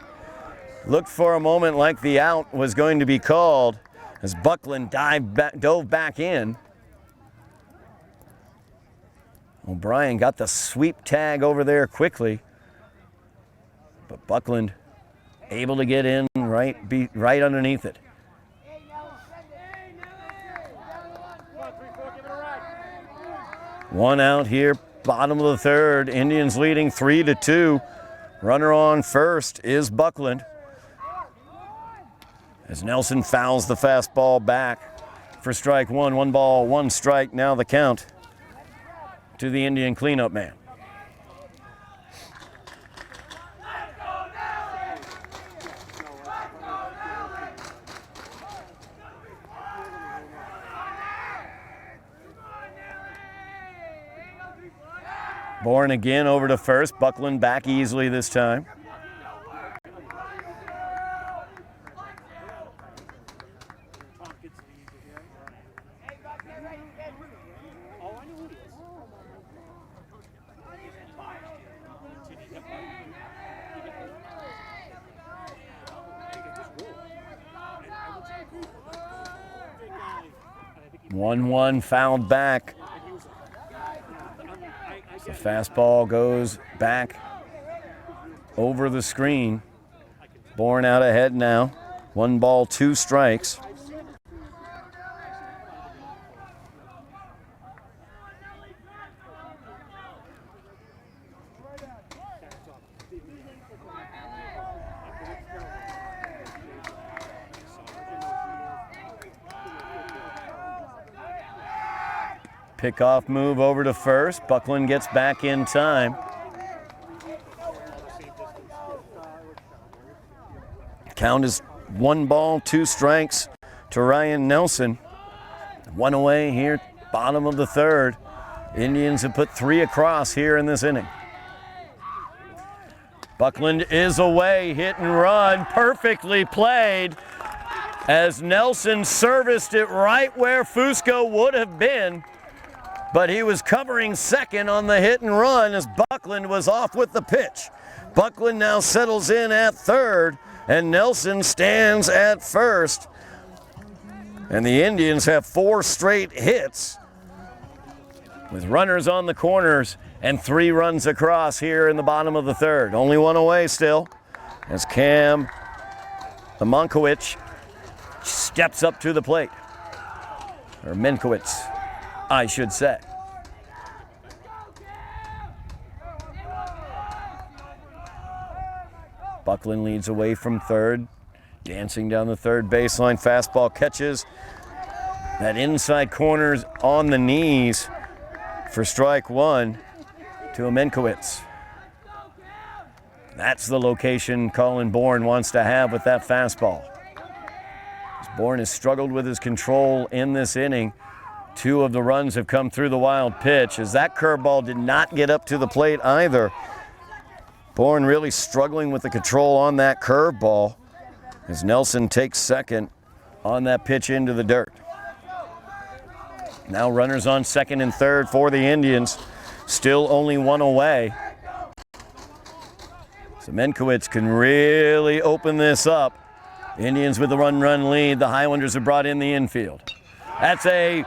Looked for a moment like the out was going to be called as Buckland dove back in. O'Brien got the sweep tag over there quickly, but Buckland able to get in right underneath it. One out here, bottom of the third. Indians leading 3-2. Runner on first is Buckland, as Nelson fouls the fastball back for strike one. 1 ball, 1 strike, now the count to the Indian cleanup man. Bourne again over to first. Buckland back easily this time. One fouled back. The fastball goes back over the screen. Bourne out ahead now. 1 ball, 2 strikes. Pickoff move over to first. Buckland gets back in time. Count is 1 ball, 2 strikes to Ryan Nelson. 1 away here, bottom of the third. Indians have put 3 across here in this inning. Buckland is away, hit and run, perfectly played, as Nelson serviced it right where Fusco would have been. But he was covering second on the hit and run as Buckland was off with the pitch. Buckland now settles in at third, and Nelson stands at first. And the Indians have 4 straight hits with runners on the corners and 3 runs across here in the bottom of the third. Only 1 away still as Cam Monkowicz steps up to the plate. Or Menkowitz, I should say. Buckland leads away from third. Dancing down the third baseline. Fastball catches. That inside corner's on the knees for strike one to Amenkowitz. That's the location Colin Bourne wants to have with that fastball. Bourne has struggled with his control in this inning. 2 of the runs have come through the wild pitch, as that curveball did not get up to the plate either. Bourne really struggling with the control on that curveball as Nelson takes second on that pitch into the dirt. Now runners on second and third for the Indians. Still only 1 away. So Menkowitz can really open this up. Indians with the run lead. The Highlanders have brought in the infield. That's a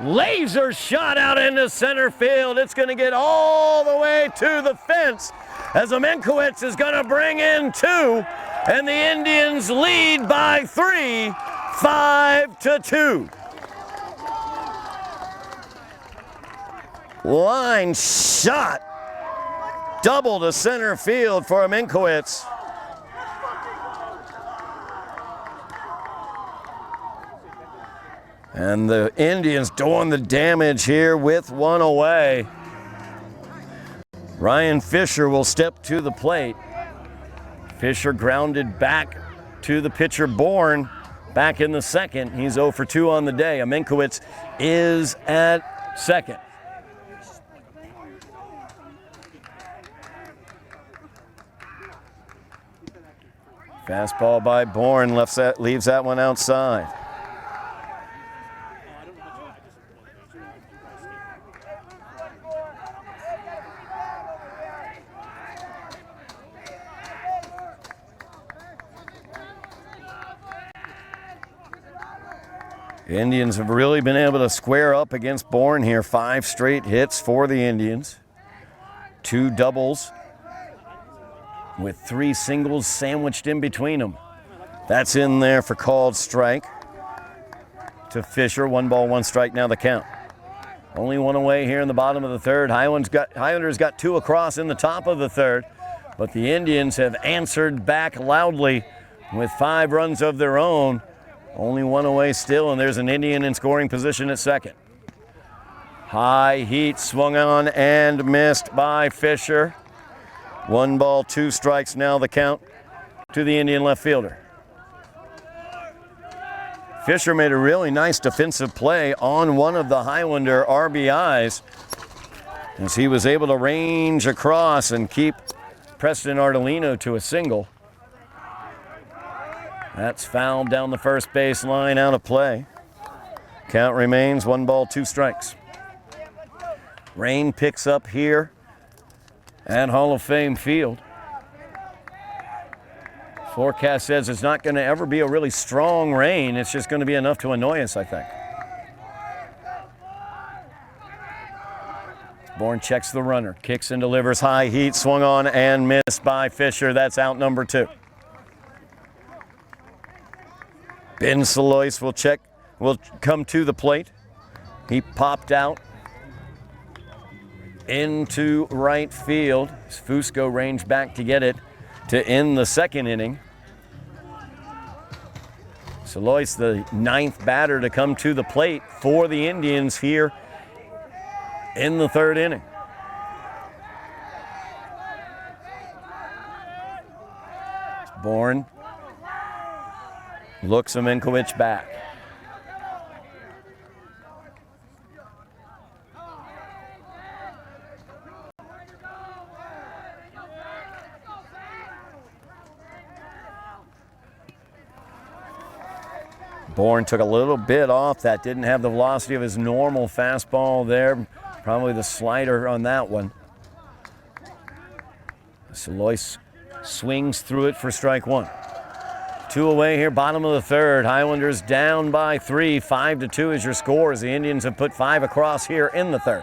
laser shot out into center field. It's going to get all the way to the fence as Amenkowitz is going to bring in 2, and the Indians lead by 3, 5-2. Line shot. Double to center field for Amenkowitz. And the Indians doing the damage here with 1 away. Ryan Fisher will step to the plate. Fisher grounded back to the pitcher Bourne back in the second. He's 0 for 2 on the day. Amenkowitz is at second. Fastball by Bourne leaves that one outside. Indians have really been able to square up against Bourne here. 5 straight hits for the Indians. 2 doubles with 3 singles sandwiched in between them. That's in there for called strike to Fisher. 1 ball, 1 strike now the count. Only 1 away here in the bottom of the third. Highlanders got 2 across in the top of the third, but the Indians have answered back loudly with 5 runs of their own. Only 1 away still, and there's an Indian in scoring position at second. High heat swung on and missed by Fisher. 1 ball, 2 strikes now the count to the Indian left fielder. Fisher made a really nice defensive play on one of the Highlander RBIs as he was able to range across and keep Preston Ardolino to a single. That's fouled down the first base line, out of play. Count remains 1 ball, 2 strikes. Rain picks up here at Hall of Fame Field. Forecast says it's not going to ever be a really strong rain. It's just going to be enough to annoy us, I think. Bourne checks the runner, kicks and delivers. High heat, swung on and missed by Fisher. That's out number 2. Ben Salois will come to the plate. He popped out into right field. Fusco ranged back to get it to end the second inning. Salois, the 9th batter to come to the plate for the Indians here in the 3rd inning. Bourne looks Amenkowitz back. Bourne took a little bit off that, didn't have the velocity of his normal fastball there. Probably the slider on that one. Salois swings through it for strike 1. 2 away here, bottom of the third. Highlanders down by 3. 5-2 is your score as the Indians have put 5 across here in the third.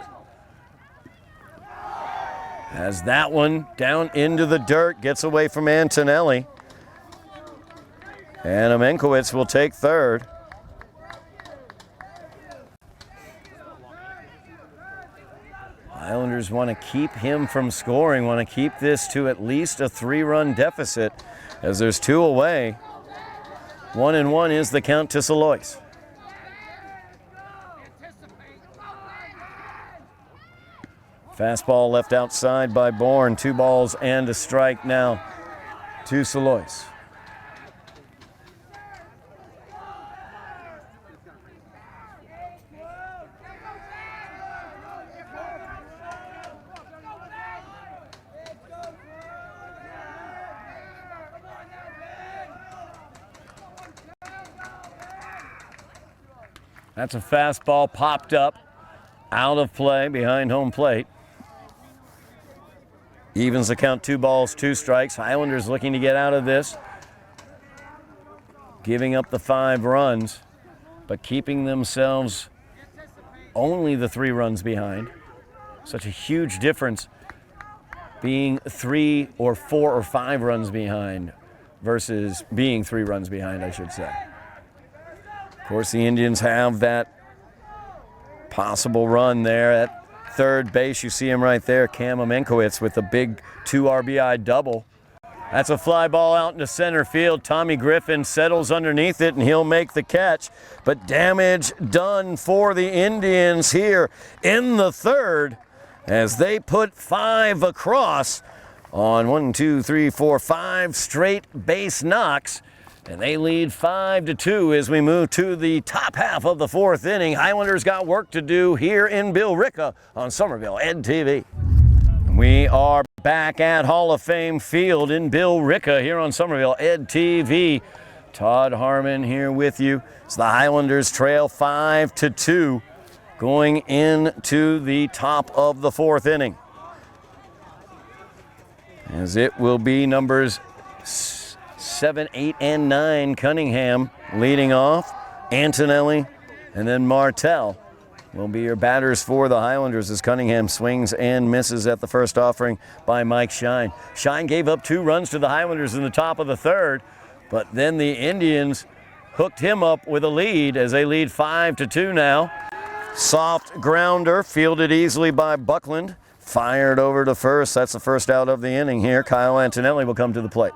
As that one down into the dirt, gets away from Antonelli. And Amenkowitz will take third. Highlanders want to keep him from scoring, want to keep this to at least a 3-run deficit as there's 2 away. 1-1 is the count to Salois. Fastball left outside by Bourne. 2 balls and a strike now to Salois. That's a fastball popped up, out of play behind home plate. Evens the count, 2 balls, 2 strikes. Highlanders looking to get out of this, giving up the 5 runs, but keeping themselves only the 3 runs behind. Such a huge difference being 3 or 4 or 5 runs behind versus being 3 runs behind, I should say. Of course, the Indians have that possible run there at third base. You see him right there, Cam Amenkowitz with a big 2 RBI double. That's a fly ball out into center field. Tommy Griffin settles underneath it and he'll make the catch. But damage done for the Indians here in the third as they put 5 across on 5 straight base knocks. And they lead 5-2 as we move to the top half of the 4th inning. Highlanders got work to do here in Billerica on Somerville Ed TV. We are back at Hall of Fame Field in Billerica here on Somerville Ed TV. Todd Harmon here with you. As the Highlanders trail 5-2 going into the top of the 4th inning. As it will be numbers 7, 8, and 9, Cunningham leading off. Antonelli and then Martell will be your batters for the Highlanders as Cunningham swings and misses at the first offering by Mike Shine. Shine gave up 2 runs to the Highlanders in the top of the 3rd, but then the Indians hooked him up with a lead as they lead 5-2 now. Soft grounder fielded easily by Buckland. Fired over to first. That's the first out of the inning here. Kyle Antonelli will come to the plate.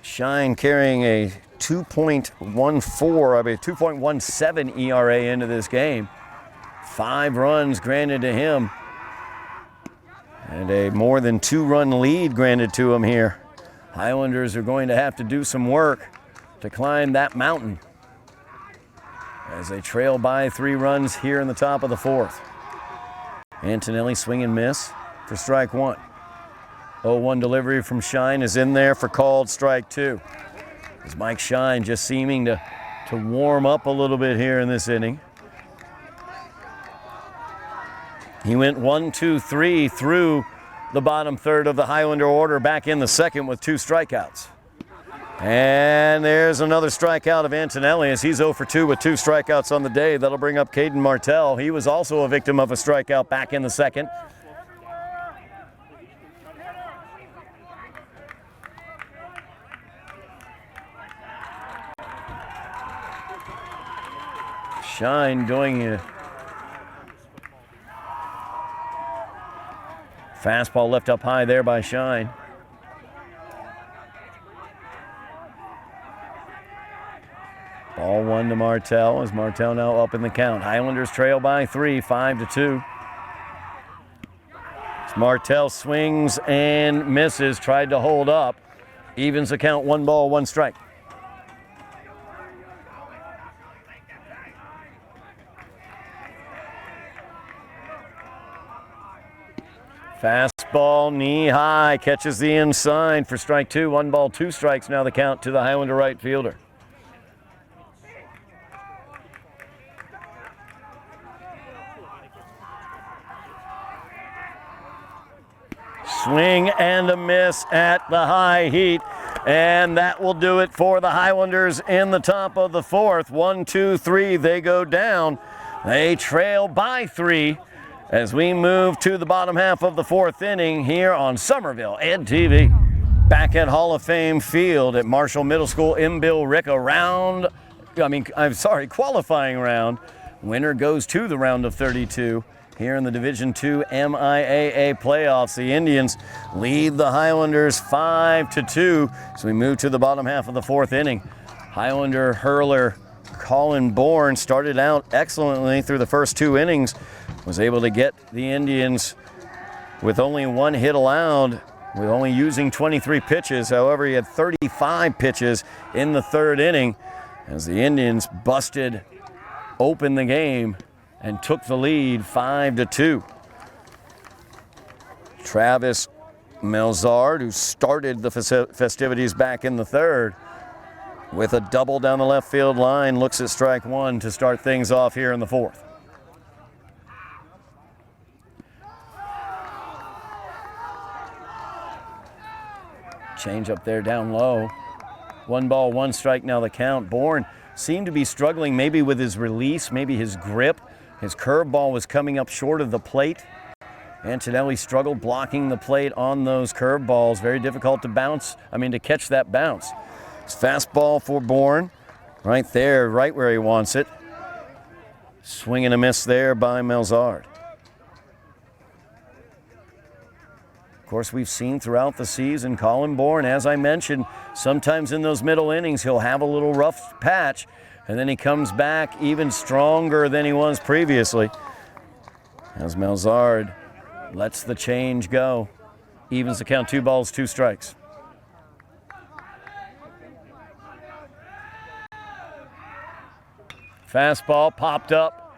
Shine carrying a 2.17 ERA into this game. 5 runs granted to him. And a more than 2-run lead granted to him here. Highlanders are going to have to do some work to climb that mountain as they trail by 3 runs here in the top of the 4th. Antonelli swing and miss for strike 1. 0-1 delivery from Shine is in there for called strike 2. As Mike Shine just seeming to warm up a little bit here in this inning. He went 1, 2, 3 through the bottom 3rd of the Highlander order, back in the 2nd with 2 strikeouts. And there's another strikeout of Antonelli as he's 0 for 2 with 2 strikeouts on the day. That'll bring up Caden Martell. He was also a victim of a strikeout back in the 2nd. Shine doing it. Fastball left up high there by Shine. Ball 1 to Martell as Martell now up in the count. Highlanders trail by 3, 5-2. As Martell swings and misses, tried to hold up. Evens the count, 1 ball, 1 strike. Fastball knee high, catches the inside for strike 2. 1 ball, 2 strikes now the count to the Highlander right fielder. Swing and a miss at the high heat. And that will do it for the Highlanders in the top of the 4th. 1, 2, 3, they go down. They trail by 3. As we move to the bottom half of the 4th inning here on Somerville Ed TV. Back at Hall of Fame Field at Marshall Middle School in Billerica, qualifying round. Winner goes to the round of 32 here in the Division II MIAA playoffs. The Indians lead the Highlanders 5-2 as we move to the bottom half of the fourth inning. Highlander hurler Colin Bourne started out excellently through the first two innings, was able to get the Indians with only one hit allowed, with only using 23 pitches. However, he had 35 pitches in the third inning as the Indians busted open the game and took the lead 5-2. Travis Melzard, who started the festivities back in the third, with a double down the left field line, looks at strike one to start things off here in the fourth. Change up there down low. 1 ball, 1 strike now the count. Bourne seemed to be struggling maybe with his release, maybe his grip. His curveball was coming up short of the plate. Antonelli struggled blocking the plate on those curveballs. Very difficult to catch that bounce. It's fastball for Bourne, right there, right where he wants it. Swing and a miss there by Melzard. Of course, we've seen throughout the season, Colin Bourne, as I mentioned, sometimes in those middle innings, he'll have a little rough patch, and then he comes back even stronger than he was previously. As Melzard lets the change go, evens the count, 2 balls, 2 strikes. Fastball popped up.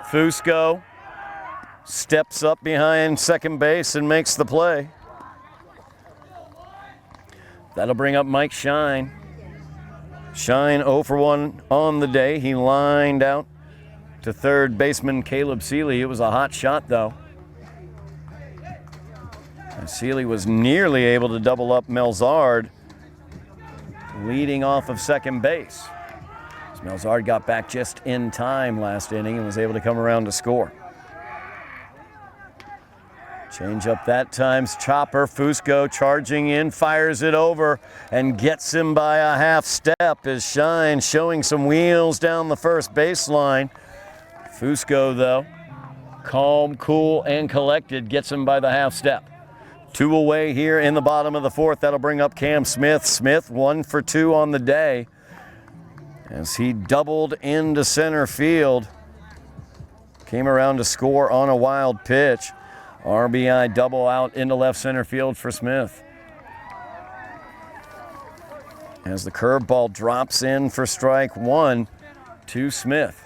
Fusco steps up behind second base and makes the play. That'll bring up Mike Shine. Shine 0 for 1 on the day. He lined out to third baseman Caleb Seeley. It was a hot shot, though. And Seeley was nearly able to double up Melzard, leading off of second base. Melzard got back just in time last inning and was able to come around to score. Change up that time's chopper. Fusco charging in, fires it over, and gets him by a half step as Shine showing some wheels down the first baseline. Fusco, though, calm, cool, and collected, gets him by the half step. 2 away here in the bottom of the fourth. That'll bring up Cam Smith. Smith 1 for 2 on the day as he doubled into center field. Came around to score on a wild pitch. RBI double out into left center field for Smith. As the curveball drops in for strike 1 to Smith.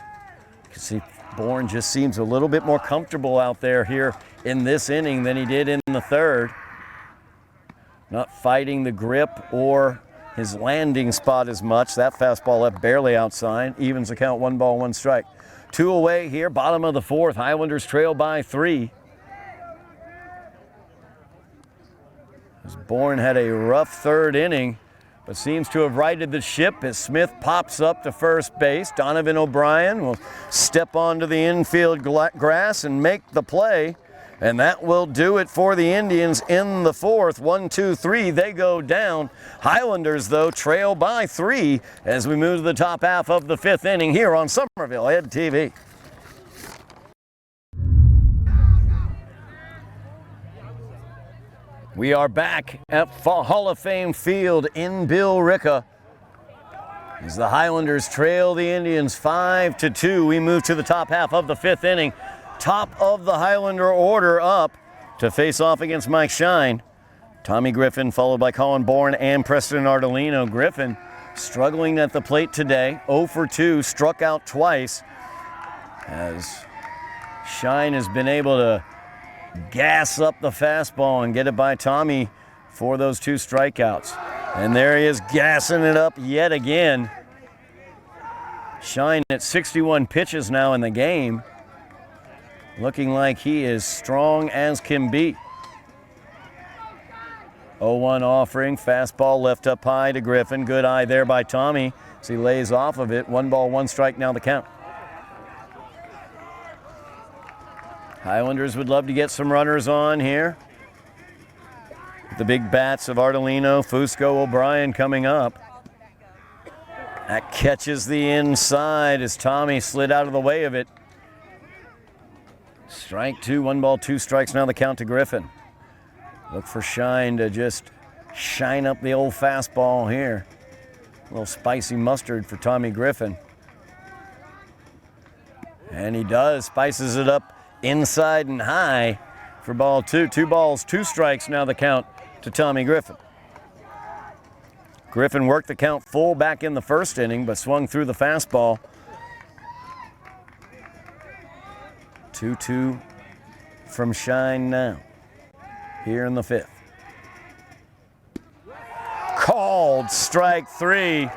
You can see Bourne just seems a little bit more comfortable out there here in this inning than he did in the third. Not fighting the grip or his landing spot as much. That fastball left barely outside. Evens the count, 1 ball, 1 strike. 2 away here, bottom of the fourth. Highlanders trail by 3. As Bourne had a rough third inning, but seems to have righted the ship as Smith pops up to first base. Donovan O'Brien will step onto the infield grass and make the play. And that will do it for the Indians in the fourth. 1, 2, 3, they go down. Highlanders, though, trail by 3 as we move to the top half of the fifth inning here on Somerville Ed TV. We are back at Hall of Fame Field in Billerica as the Highlanders trail the Indians 5-2. We move to the top half of the fifth inning. Top of the Highlander order up to face off against Mike Shine. Tommy Griffin followed by Colin Bourne and Preston Ardolino. Griffin struggling at the plate today, 0 for 2, struck out twice as Shine has been able to gas up the fastball and get it by Tommy for those 2 strikeouts. And there he is gassing it up yet again. Shine at 61 pitches now in the game. Looking like he is strong as can be. 0-1 offering, fastball left up high to Griffin. Good eye there by Tommy as he lays off of it. 1 ball, 1 strike now the count. Highlanders would love to get some runners on here. The big bats of Ardolino, Fusco, O'Brien coming up. That catches the inside as Tommy slid out of the way of it. Strike two, 1 ball, 2 strikes. Now the count to Griffin. Look for Shine to just shine up the old fastball here. A little spicy mustard for Tommy Griffin. And he does, spices it up inside and high for ball 2. 2 balls, 2 strikes, now the count to Tommy Griffin. Griffin worked the count full back in the first inning, but swung through the fastball. 2-2 from Shine now, here in the 5th. Called strike 3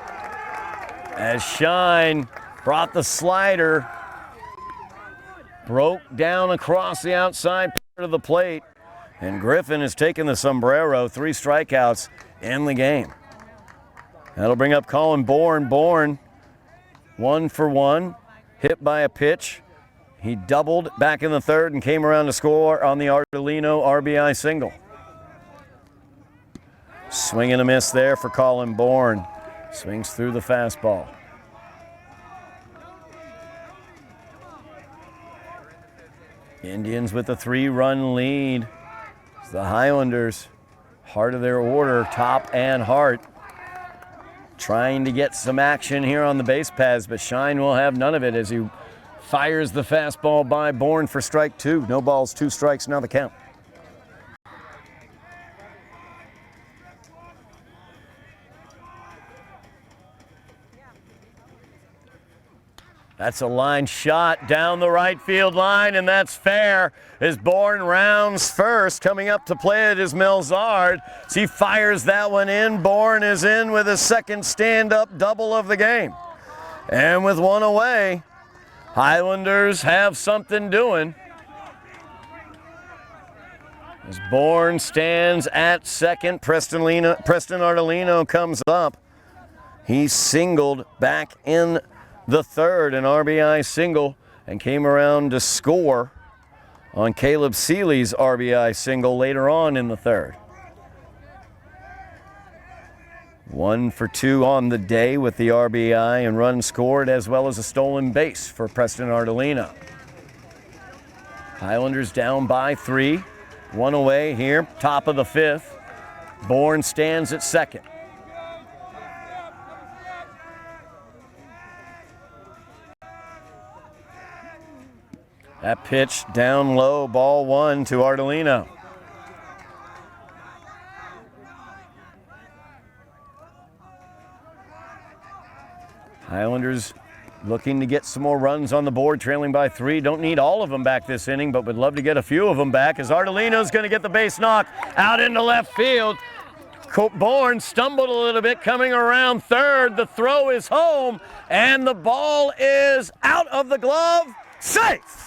as Shine brought the slider, broke down across the outside part of the plate, and Griffin has taken the sombrero. 3 strikeouts in the game. That'll bring up Colin Bourne. Bourne, 1 for 1, hit by a pitch. He doubled back in the 3rd and came around to score on the Ardolino RBI single. Swing and a miss there for Colin Bourne. Swings through the fastball. Indians with a 3-run lead. The Highlanders, heart of their order, top and heart, trying to get some action here on the base paths, but Shine will have none of it as he fires the fastball by Bourne for strike 2. No balls, 2 strikes, now the count. That's a line shot down the right field line, and that's fair as Bourne rounds first. Coming up to play it is Melzard. As he fires that one in, Bourne is in with his second stand-up double of the game. And with 1 away, Highlanders have something doing. As Bourne stands at second, Preston Ardolino comes up. He singled back in the 3rd, an RBI single, and came around to score on Caleb Seeley's RBI single later on in the 3rd. 1 for 2 on the day with the RBI and run scored, as well as a stolen base for Preston Ardolino. Highlanders down by 3, 1 away here, top of the 5th. Bourne stands at second. That pitch down low, ball 1 to Ardolino. Highlanders looking to get some more runs on the board, trailing by 3. Don't need all of them back this inning, but would love to get a few of them back as Ardolino's going to get the base knock out into left field. Bourne stumbled a little bit coming around 3rd. The throw is home, and the ball is out of the glove. Safe!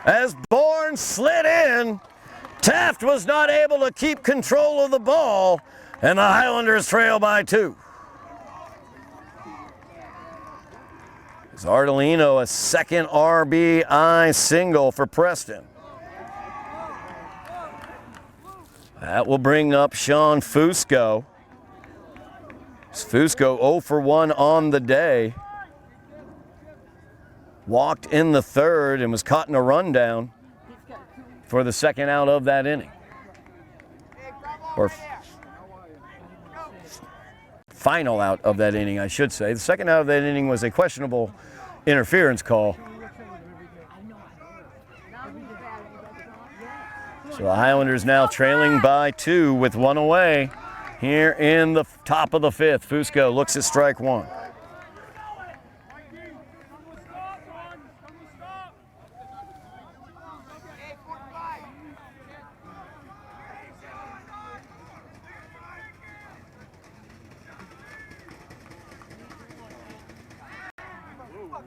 As Bourne slid in, Taft was not able to keep control of the ball, and the Highlanders trail by 2. As Ardolino, a second RBI single for Preston. That will bring up Sean Fusco. Fusco 0 for 1 on the day. Walked in the 3rd and was caught in a rundown for the second out of that inning. Or final out of that inning, I should say. The second out of that inning was a questionable interference call. So the Highlanders now trailing by 2 with 1 away here in the top of the 5th. Fusco looks at strike 1.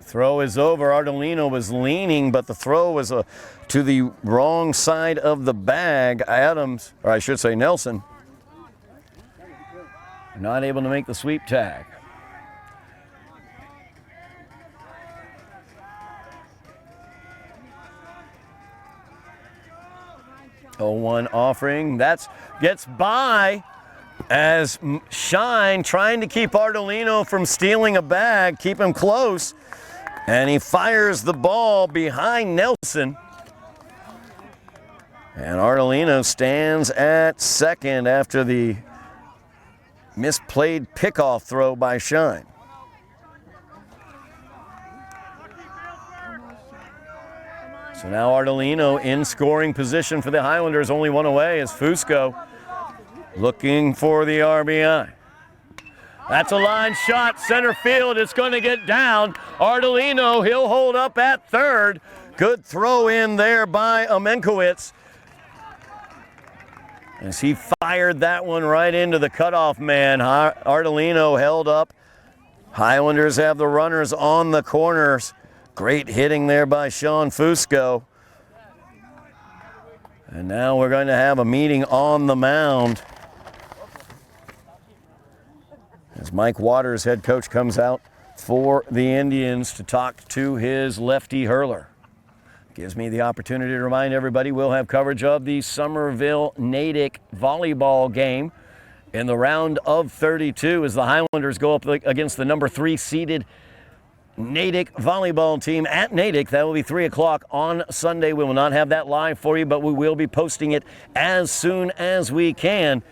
Throw is over. Ardolino was leaning, but the throw was to the wrong side of the bag. Adams, or I should say Nelson, not able to make the sweep tag. 0-1 offering. That gets by as Shine trying to keep Ardolino from stealing a bag, keep him close. And he fires the ball behind Nelson. And Ardolino stands at second after the misplayed pickoff throw by Shine. So now Ardolino in scoring position for the Highlanders, only one away as Fusco looking for the RBI. That's a line shot, center field, it's going to get down. Ardolino, he'll hold up at third. Good throw in there by Amenkowitz as he fired that one right into the cutoff man. Ardolino held up. Highlanders have the runners on the corners. Great hitting there by Sean Fusco. And now we're going to have a meeting on the mound as Mike Waters, head coach, comes out for the Indians to talk to his lefty hurler. Gives me the opportunity to remind everybody we'll have coverage of the Somerville-Natick volleyball game in the round of 32 as the Highlanders go up against the number 3 seeded Natick volleyball team at Natick. That will be 3 o'clock on Sunday. We will not have that live for you, but we will be posting it as soon as we can,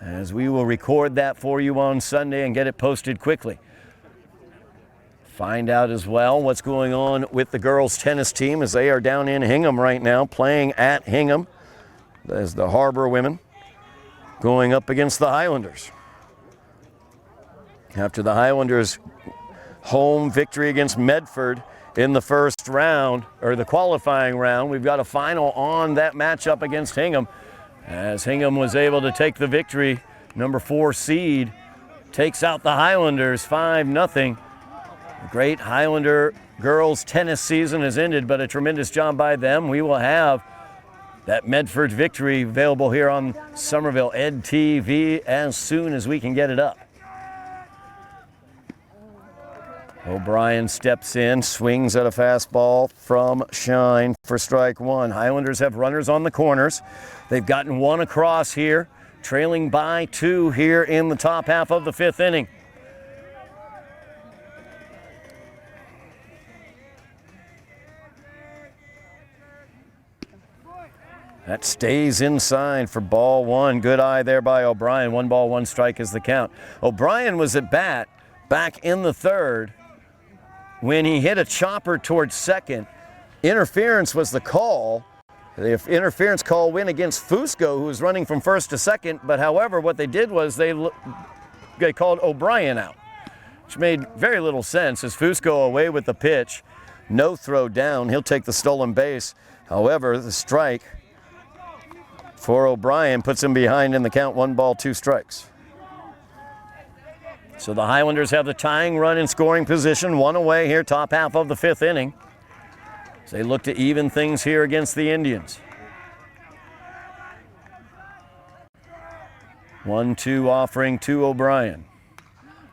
as we will record that for you on Sunday and get it posted quickly. Find out as well what's going on with the girls tennis team as they are down in Hingham right now, playing at Hingham as the Harbor women going up against the Highlanders. After the Highlanders' home victory against Medford in the first round, or the qualifying round, we've got a final on that matchup against Hingham, as Hingham was able to take the victory. Number 4 seed takes out the Highlanders 5-0. The great Highlander girls tennis season has ended, but a tremendous job by them. We will have that Medford victory available here on Somerville Ed TV as soon as we can get it up. O'Brien steps in, swings at a fastball from Shine for strike one. Highlanders have runners on the corners. They've gotten one across here, trailing by 2 here in the top half of the 5th inning. That stays inside for ball 1. Good eye there by O'Brien. 1 ball, 1 strike is the count. O'Brien was at bat back in the 3rd when he hit a chopper towards second. Interference was the call. The interference call went against Fusco, who was running from first to second, but however, what they did was they called O'Brien out, which made very little sense as Fusco away with the pitch. No throw down. He'll take the stolen base. However, the strike for O'Brien puts him behind in the count. 1 ball, 2 strikes. So the Highlanders have the tying run in scoring position, 1 away here, top half of the 5th inning. So they look to even things here against the Indians. 1-2 offering to O'Brien.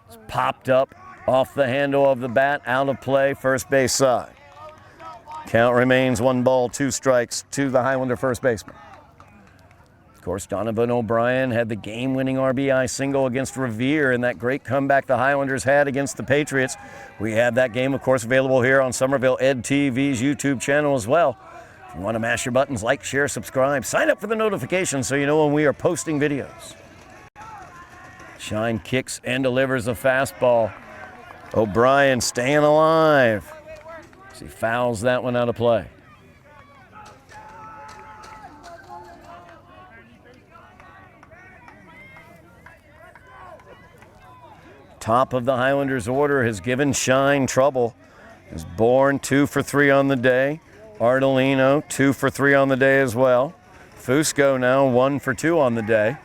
It's popped up off the handle of the bat, out of play, first base side. Count remains 1 ball, 2 strikes to the Highlander first baseman. Of course, Donovan O'Brien had the game-winning RBI single against Revere in that great comeback the Highlanders had against the Patriots. We have that game, of course, available here on Somerville Ed TV's YouTube channel as well. If you want to mash your buttons, like, share, subscribe, sign up for the notifications so you know when we are posting videos. Shine kicks and delivers a fastball. O'Brien staying alive as he fouls that one out of play. Top of the Highlanders order has given Shine trouble. Is Bourne 2 for 3 on the day. Ardolino 2 for 3 on the day as well. Fusco now 1 for 2 on the day.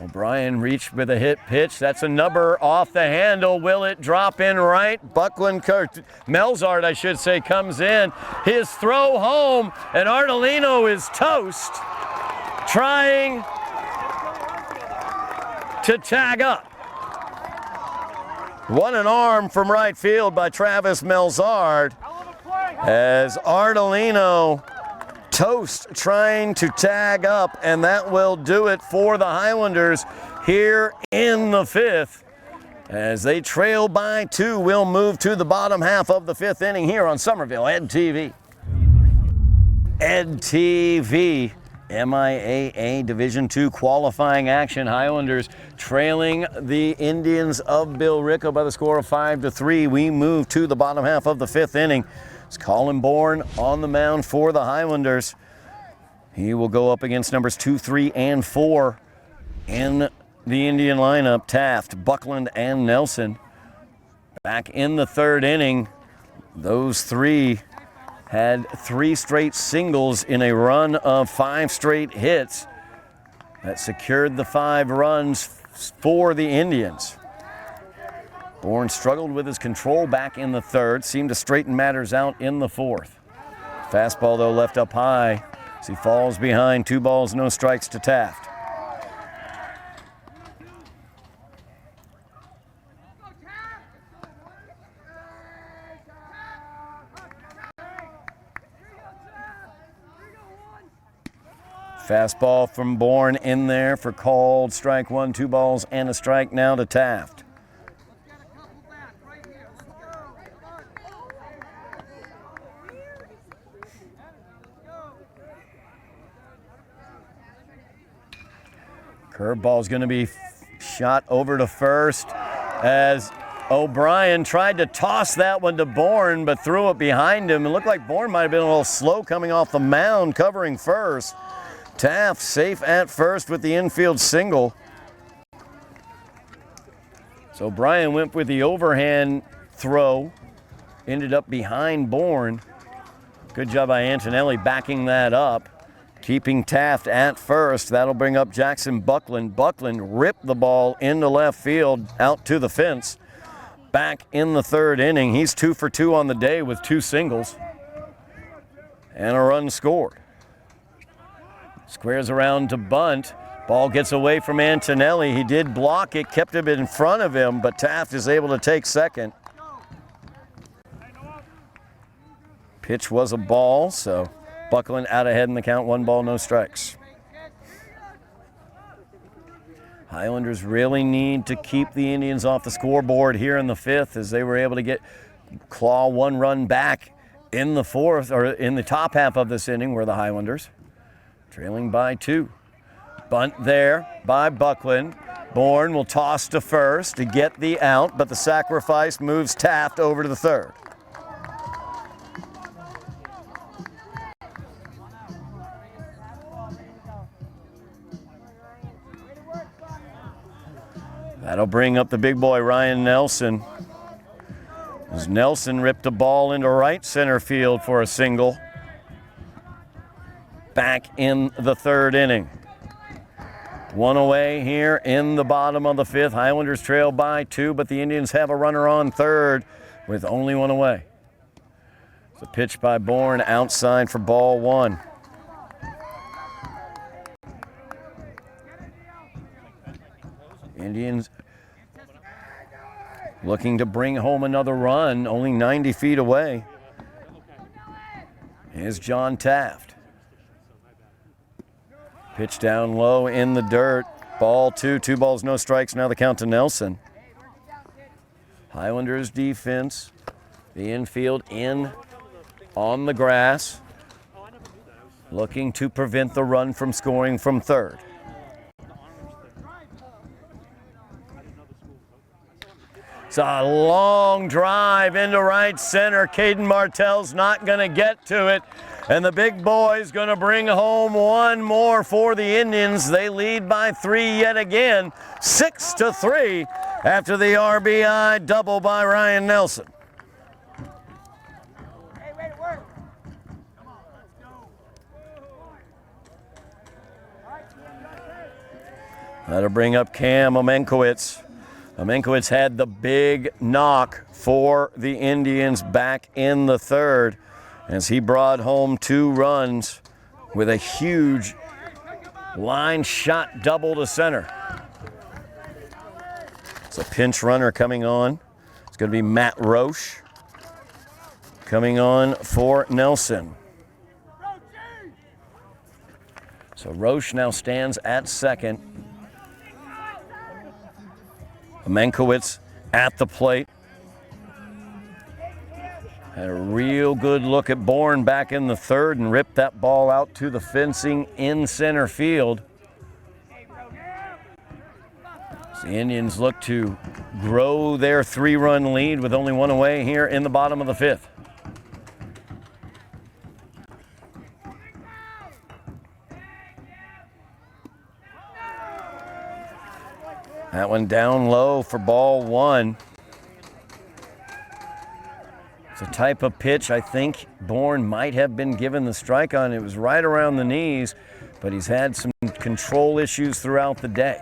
O'Brien reached with a hit pitch. That's a number off the handle. Will it drop in right? Melzard, I should say, comes in. His throw home, and Ardolino is toast, trying to tag up. One an arm from right field by Travis Melzard as Ardolino Toast trying to tag up, and that will do it for the Highlanders here in the fifth. As they trail by 2, we'll move to the bottom half of the 5th inning here on Somerville Ed TV. Ed TV, MIAA Division II qualifying action. Highlanders trailing the Indians of Billerica by the score of 5-3. We move to the bottom half of the 5th inning. It's Colin Bourne on the mound for the Highlanders. He will go up against numbers 2, 3, and 4 in the Indian lineup. Taft, Buckland, and Nelson. Back in the 3rd inning, those 3 had 3 straight singles in a run of 5 straight hits that secured the 5 runs for the Indians. Bourne struggled with his control back in the 3rd, seemed to straighten matters out in the 4th. Fastball, though, left up high as he falls behind. 2 balls, no strikes to Taft. Fastball from Bourne in there for called strike 1, 2 balls and a strike now to Taft. Curveball's going to be shot over to first as O'Brien tried to toss that one to Bourne but threw it behind him. It looked like Bourne might have been a little slow coming off the mound covering first. Taft safe at first with the infield single. So O'Brien went with the overhand throw, ended up behind Bourne. Good job by Antonelli backing that up, keeping Taft at first. That'll bring up Jackson Buckland. Buckland ripped the ball into left field out to the fence. Back in the 3rd inning, he's 2 for 2 on the day with 2 singles and a run scored. Squares around to bunt. Ball gets away from Antonelli. He did block it, kept it in front of him, but Taft is able to take second. Pitch was a ball, so Buckland out ahead in the count. 1 ball, no strikes. Highlanders really need to keep the Indians off the scoreboard here in the 5th as they were able to claw 1 run back in the 4th, or in the top half of this inning were the Highlanders. Trailing by 2. Bunt there by Buckland. Bourne will toss to first to get the out, but the sacrifice moves Taft over to the 3rd. That'll bring up the big boy Ryan Nelson. As Nelson ripped a ball into right center field for a single. Back in the 3rd inning. 1 away here in the bottom of the 5th. Highlanders trail by 2, but the Indians have a runner on 3rd with only 1 away. It's a pitch by Bourne outside for ball 1. Indians looking to bring home another run, only 90 feet away. Here's John Taft. Pitch down low in the dirt. Ball 2, 2 balls, no strikes. Now the count to Nelson. Highlanders defense. The infield in on the grass. Looking to prevent the run from scoring from 3rd. It's a long drive into right center. Caden Martell's not going to get to it. And the big boy's going to bring home 1 more for the Indians. They lead by 3 yet again, 6-3 after the RBI double by Ryan Nelson. Hey, way to work. Come on, let's go. That'll bring up Cam Omenkowitz. Omenkowitz had the big knock for the Indians back in the 3rd as he brought home 2 runs with a huge line shot double to center. It's a pinch runner coming on. It's going to be Matt Roche coming on for Nelson. So Roche now stands at second. Menkowitz at the plate. Had a real good look at Bourne back in the third and ripped that ball out to the fencing in center field. So the Indians look to grow their 3-run lead with only one away here in the bottom of the fifth. That one down low for ball one. It's a type of pitch I think Bourne might have been given the strike on. It was right around the knees, but he's had some control issues throughout the day.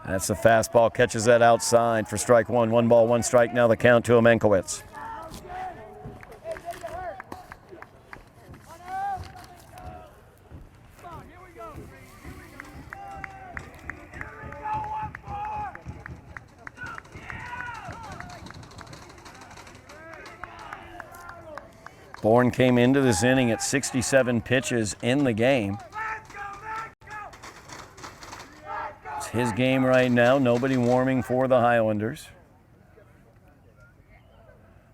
That's the fastball, catches that outside for strike one. 1 ball, 1 strike, now the count to Menkowitz. Bourne came into this inning at 67 pitches in the game. It's his game right now. Nobody warming for the Highlanders.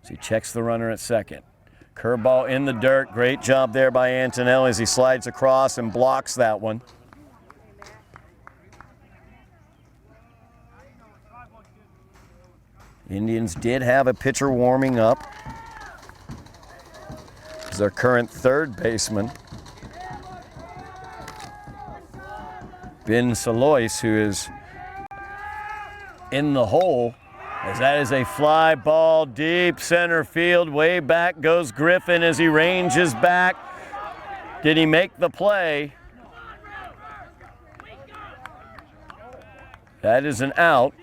So he checks the runner at second. Curveball in the dirt. Great job there by Antonelli as he slides across and blocks that one. Indians did have a pitcher warming up. Their current third baseman, Ben Salois, who is in the hole, as that is a fly ball deep center field. Way back goes Griffin as he ranges back. Did he make the play? That is an out.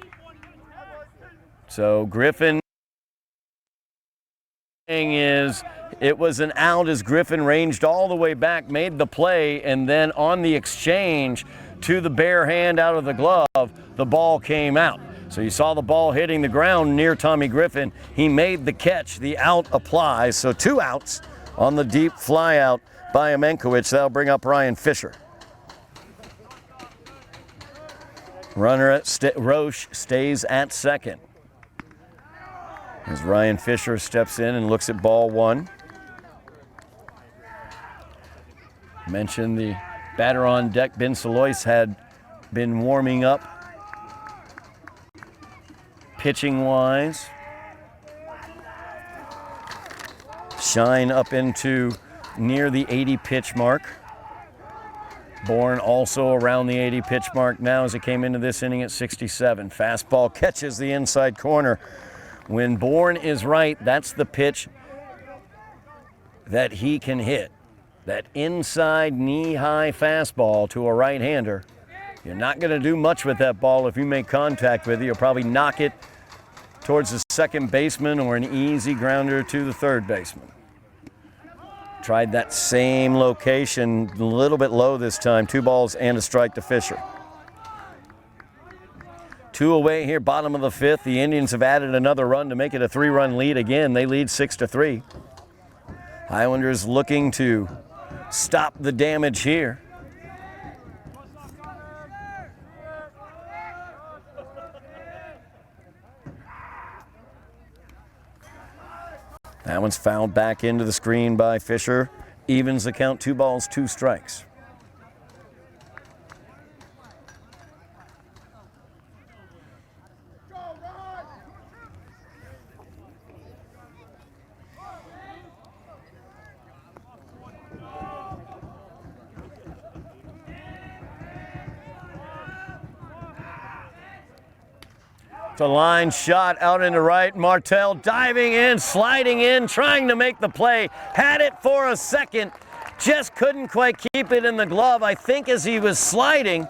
So Griffin is it was an out as Griffin ranged all the way back, made the play, and then on the exchange to the bare hand out of the glove, the ball came out. So you saw the ball hitting the ground near Tommy Griffin. He made the catch. The out applies. So 2 outs on the deep fly out by Menkowitz. That'll bring up Ryan Fisher. Runner at Roche stays at second as Ryan Fisher steps in and looks at ball one. Mentioned the batter on deck, Ben Salois, had been warming up pitching-wise. Shine up into near the 80 pitch mark. Bourne also around the 80 pitch mark now as he came into this inning at 67. Fastball catches the inside corner. When Bourne is right, that's the pitch that he can hit. That inside knee-high fastball to a right-hander. You're not going to do much with that ball if you make contact with it. You'll probably knock it towards the second baseman or an easy grounder to the third baseman. Tried that same location, a little bit low this time. 2 balls and a strike to Fisher. 2 away here, bottom of the fifth. The Indians have added another run to make it a 3-run lead again. They lead 6-3. Highlanders looking to stop the damage here. That one's fouled back into the screen by Fisher. Evens the count, 2 balls, 2 strikes. It's a line shot out into right. Martell diving in, sliding in, trying to make the play. Had it for a second. Just couldn't quite keep it in the glove. I think as he was sliding,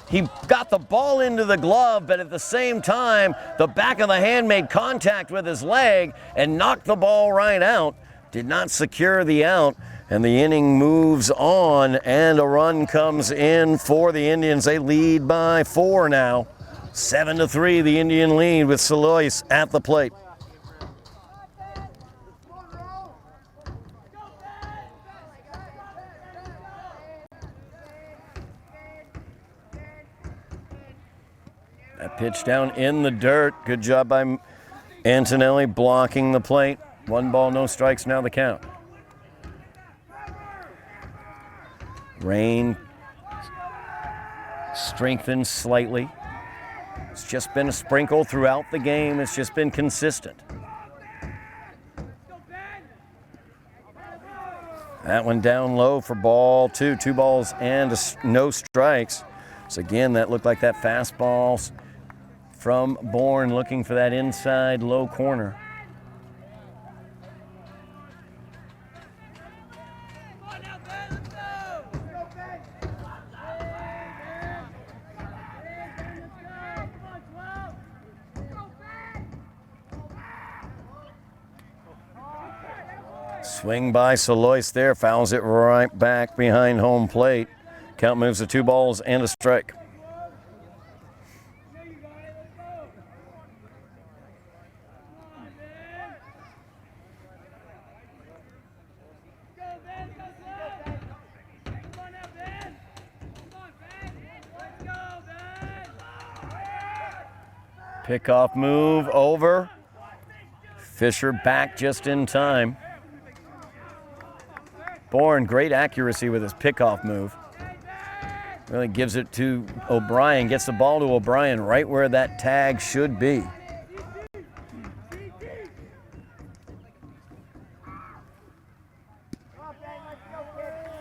he got the ball into the glove, but at the same time, the back of the hand made contact with his leg and knocked the ball right out. Did not secure the out. And the inning moves on, and a run comes in for the Indians. They lead by 4 now. 7-3, the Indian lead with Salois at the plate. Pitch down in the dirt. Good job by Antonelli blocking the plate. 1 ball, no strikes, now the count. Rain strengthens slightly. It's just been a sprinkle throughout the game. It's just been consistent. That one down low for ball 2. 2 balls and no strikes. So again, that looked like that fastball from Bourne looking for that inside low corner. Swing by Salois there, fouls it right back behind home plate. Count moves to 2 balls and a strike. Pickoff move over. Fisher back just in time. Bourne, great accuracy with his pickoff move. Really gives it to O'Brien, gets the ball to O'Brien right where that tag should be.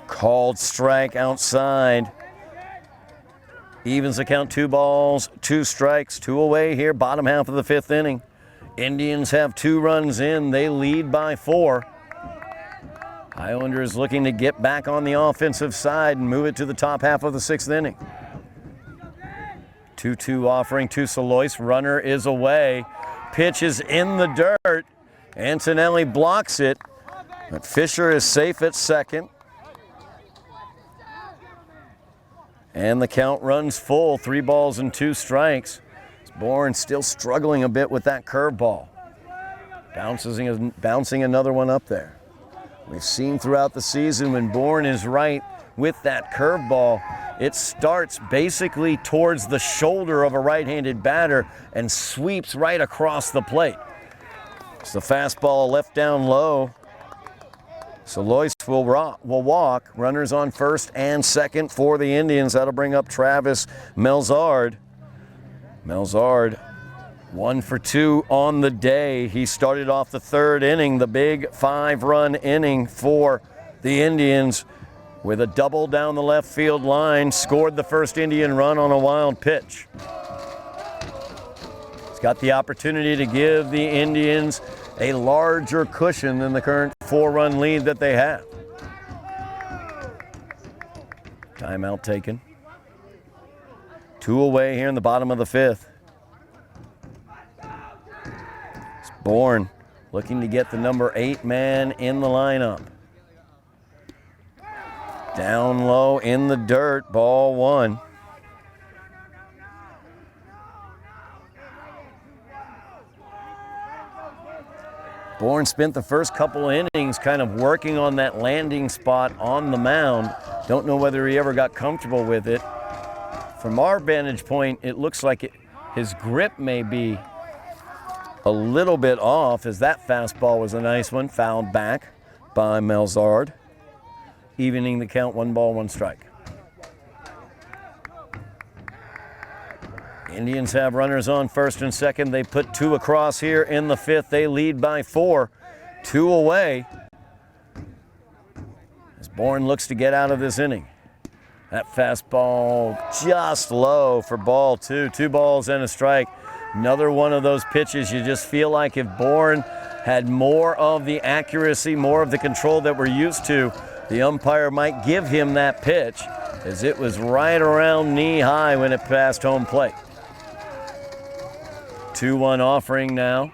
Called strike outside. Evens the count, 2 balls, 2 strikes, 2 away here, bottom half of the 5th inning. Indians have 2 runs in, they lead by 4. Highlanders looking to get back on the offensive side and move it to the top half of the 6th inning. 2-2 offering to Salois. Runner is away. Pitch is in the dirt. Antonelli blocks it, but Fisher is safe at second. And the count runs full, 3 balls and 2 strikes. Bourne still struggling a bit with that curveball. Bouncing another one up there. We've seen throughout the season when Bourne is right with that curveball, it starts basically towards the shoulder of a right-handed batter and sweeps right across the plate. It's the fastball left down low. Salois will walk. Runners on first and second for the Indians. That'll bring up Travis Melzard. Melzard 1 for 2 on the day. He started off the 3rd inning, the big 5-run inning for the Indians with a double down the left field line. Scored the first Indian run on a wild pitch. He's got the opportunity to give the Indians a larger cushion than the current 4-run lead that they have. Timeout taken. 2 away here in the bottom of the 5th. Bourne looking to get the number 8 man in the lineup. Down low in the dirt, ball 1. Bourne spent the first couple innings kind of working on that landing spot on the mound. Don't know whether he ever got comfortable with it. From our vantage point, it looks like his grip may be a little bit off, as that fastball was a nice one, fouled back by Melzard, evening the count, 1 ball, 1 strike. Indians have runners on first and second. They put 2 across here in the 5th. They lead by 4, 2 away. As Bourne looks to get out of this inning. That fastball just low for ball 2, 2 balls and a strike. Another one of those pitches you just feel like if Bourne had more of the accuracy, more of the control that we're used to, the umpire might give him that pitch, as it was right around knee high when it passed home plate. 2-1 offering now.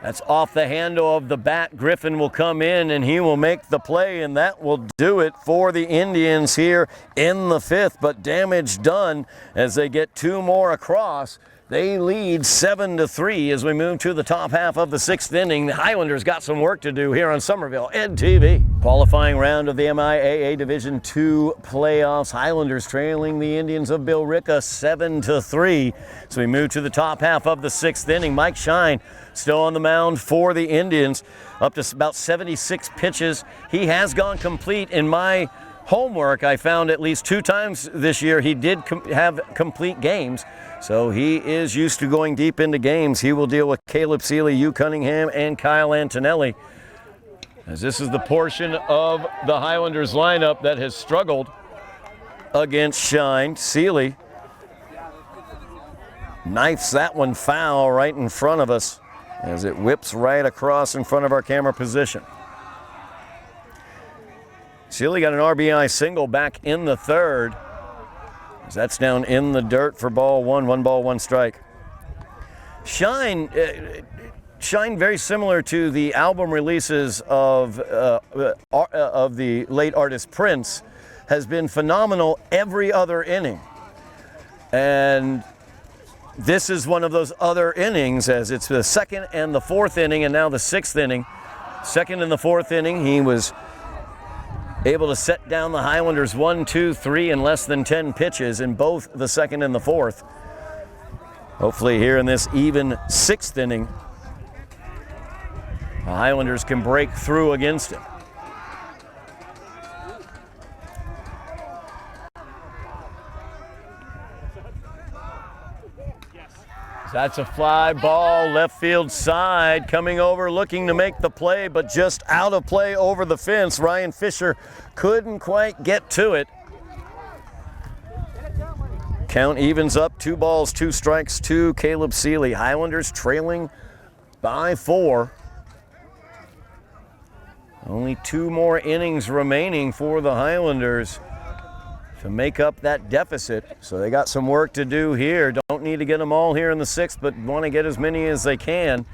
That's off the handle of the bat. Griffin will come in and he will make the play, and that will do it for the Indians here in the 5th. But damage done as they get 2 more across They lead 7-3 as we move to the top half of the 6th inning. The Highlanders got some work to do here on Somerville Ed TV. Qualifying round of the MIAA Division II playoffs. Highlanders trailing the Indians of Billerica 7-3. So we move to the top half of the 6th inning. Mike Shine still on the mound for the Indians, up to about 76 pitches. He has gone complete. In my homework, I found at least 2 times this year he did have complete games. So he is used to going deep into games. He will deal with Caleb Seeley, Hugh Cunningham, and Kyle Antonelli, as this is the portion of the Highlanders lineup that has struggled against Shine. Seeley knifes that one foul right in front of us as it whips right across in front of our camera position. Seeley got an RBI single back in the 3rd. That's down in the dirt for ball 1, 1 ball, 1 strike. Shine very similar to the album releases of the late artist Prince, has been phenomenal every other inning. And this is one of those other innings, as it's the 2nd and the 4th inning and now the 6th inning. 2nd and the 4th inning, he was able to set down the Highlanders 1, 2, 3 in less than 10 pitches in both the 2nd and the 4th. Hopefully here in this even 6th inning, the Highlanders can break through against him. That's a fly ball left field side, coming over looking to make the play, but just out of play over the fence. Ryan Fisher couldn't quite get to it. Count evens up, 2 balls, 2 strikes to Caleb Seeley. Highlanders trailing by 4. Only 2 more innings remaining for the Highlanders to make up that deficit. So they got some work to do here. Don't need to get them all here in the 6th, but want to get as many as they can.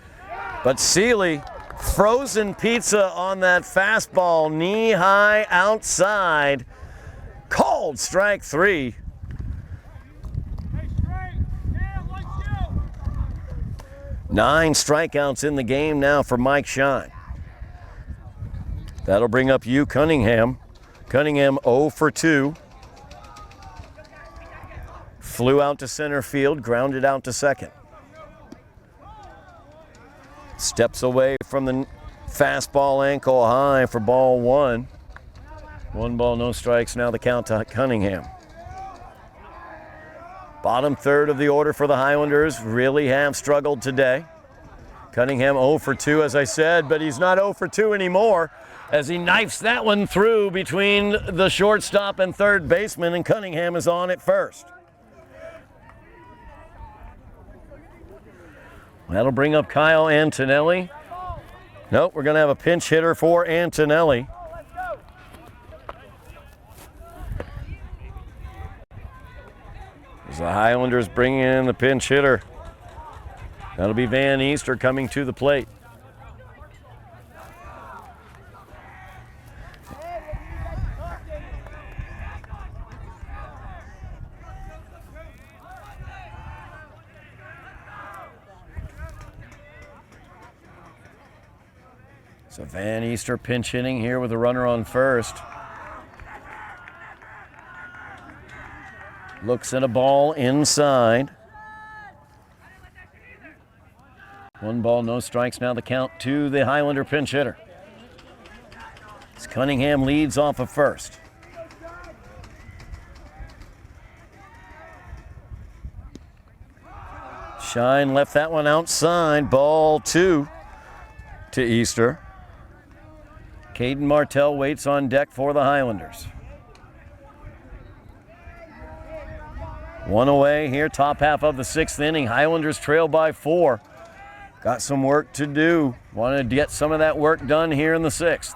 But Seeley, frozen pizza on that fastball, knee high outside. Called strike 3. Nine strikeouts in the game now for Mike Shine. That'll bring up Hugh Cunningham. Cunningham 0 for 2. Flew out to center field, grounded out to 2nd. Steps away from the fastball, ankle high for ball 1. 1 ball, no strikes, now the count to Cunningham. Bottom 3rd of the order for the Highlanders really have struggled today. Cunningham 0 for 2, as I said, but he's not 0 for 2 anymore, as he knifes that one through between the shortstop and 3rd baseman, and Cunningham is on at first. That'll bring up Kyle Antonelli. Nope, we're going to have a pinch hitter for Antonelli. As the Highlanders bring in the pinch hitter. That'll be Van Easter coming to the plate. So Van Easter pinch hitting here with a runner on first. Looks at a ball inside. 1 ball, no strikes, now the count to the Highlander pinch hitter. As Cunningham leads off of first. Shine left that one outside, ball 2 to Easter. Caden Martell waits on deck for the Highlanders. 1 away here, top half of the 6th inning. Highlanders trail by 4. Got some work to do. Wanted to get some of that work done here in the 6th.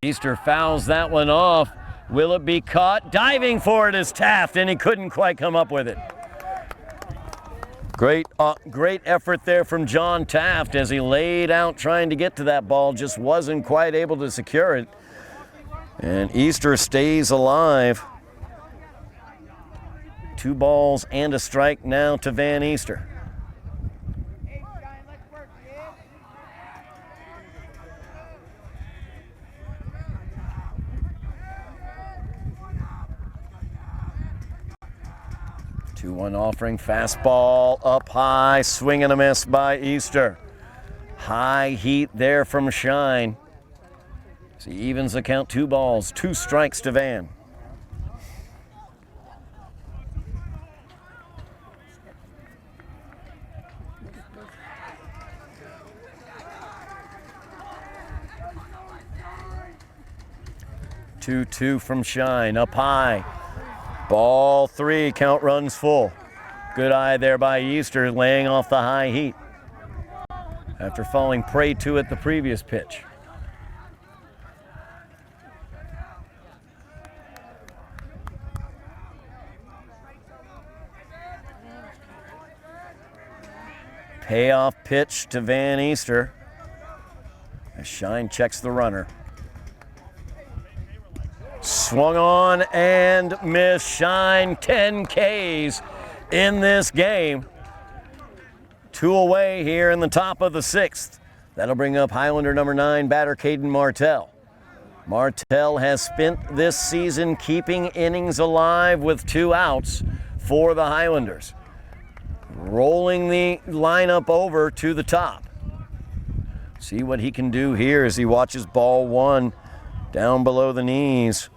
Easter fouls that one off. Will it be caught? Diving for it is Taft, and he couldn't quite come up with it. Great effort there from John Taft as he laid out trying to get to that ball, just wasn't quite able to secure it. And Easter stays alive. 2 balls and a strike now to Van Easter. Two-one offering, fastball up high, swing and a miss by Easter. High heat there from Shine. So he evens the count, 2 balls, 2 strikes to Van. Two from Shine, up high. Ball 3, count runs full. Good eye there by Easter, laying off the high heat after falling prey to it the previous pitch. Payoff pitch to Van Easter as Shine checks the runner. Swung on and missed. Shine 10 Ks in this game. 2 away here in the top of the 6th. That'll bring up Highlander number 9, batter Caden Martell. Martell has spent this season keeping innings alive with 2 outs for the Highlanders. Rolling the lineup over to the top. See what he can do here as he watches ball 1 down below the knees.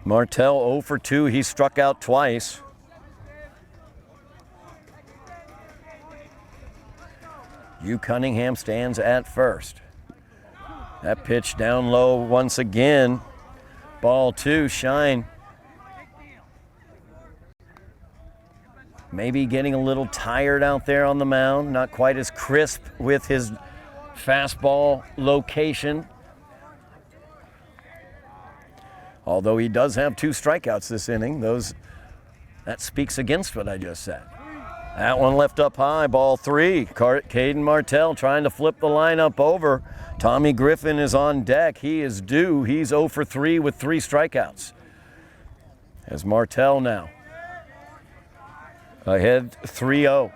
Martell 0 for 2, he struck out twice. Hugh Cunningham stands at first. That pitch down low once again. Ball 2, Shine. Maybe getting a little tired out there on the mound, not quite as crisp with his fastball location. Although he does have 2 strikeouts this inning, that speaks against what I just said. That one left up high, ball 3. Caden Martell trying to flip the lineup over. Tommy Griffin is on deck. He is due. He's 0 for 3 with 3 strikeouts. As Martell now ahead 3-0.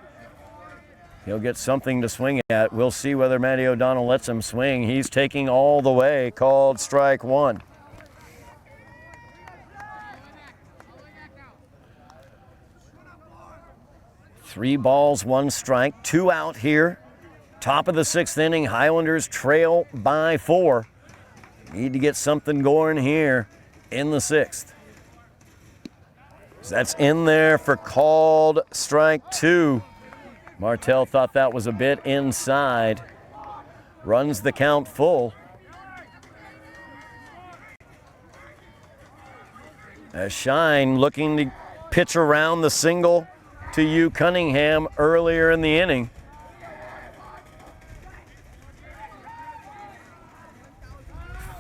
He'll get something to swing at. We'll see whether Matty O'Donnell lets him swing. He's taking all the way, called strike 1. Three balls, 1 strike, 2 out here. Top of the 6th inning, Highlanders trail by 4. Need to get something going here in the 6th. That's in there for called strike 2. Martell thought that was a bit inside. Runs the count full. As Shine looking to pitch around the single to Hugh Cunningham earlier in the inning.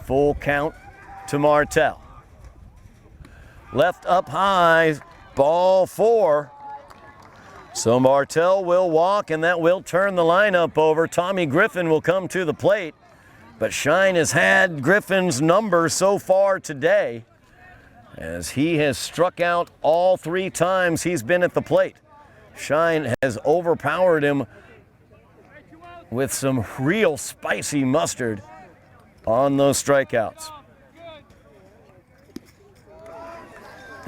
Full count to Martell. Left up high, ball 4. So Martell will walk, and that will turn the lineup over. Tommy Griffin will come to the plate, but Shine has had Griffin's number so far today, as he has struck out all 3 times he's been at the plate. Shine has overpowered him with some real spicy mustard on those strikeouts.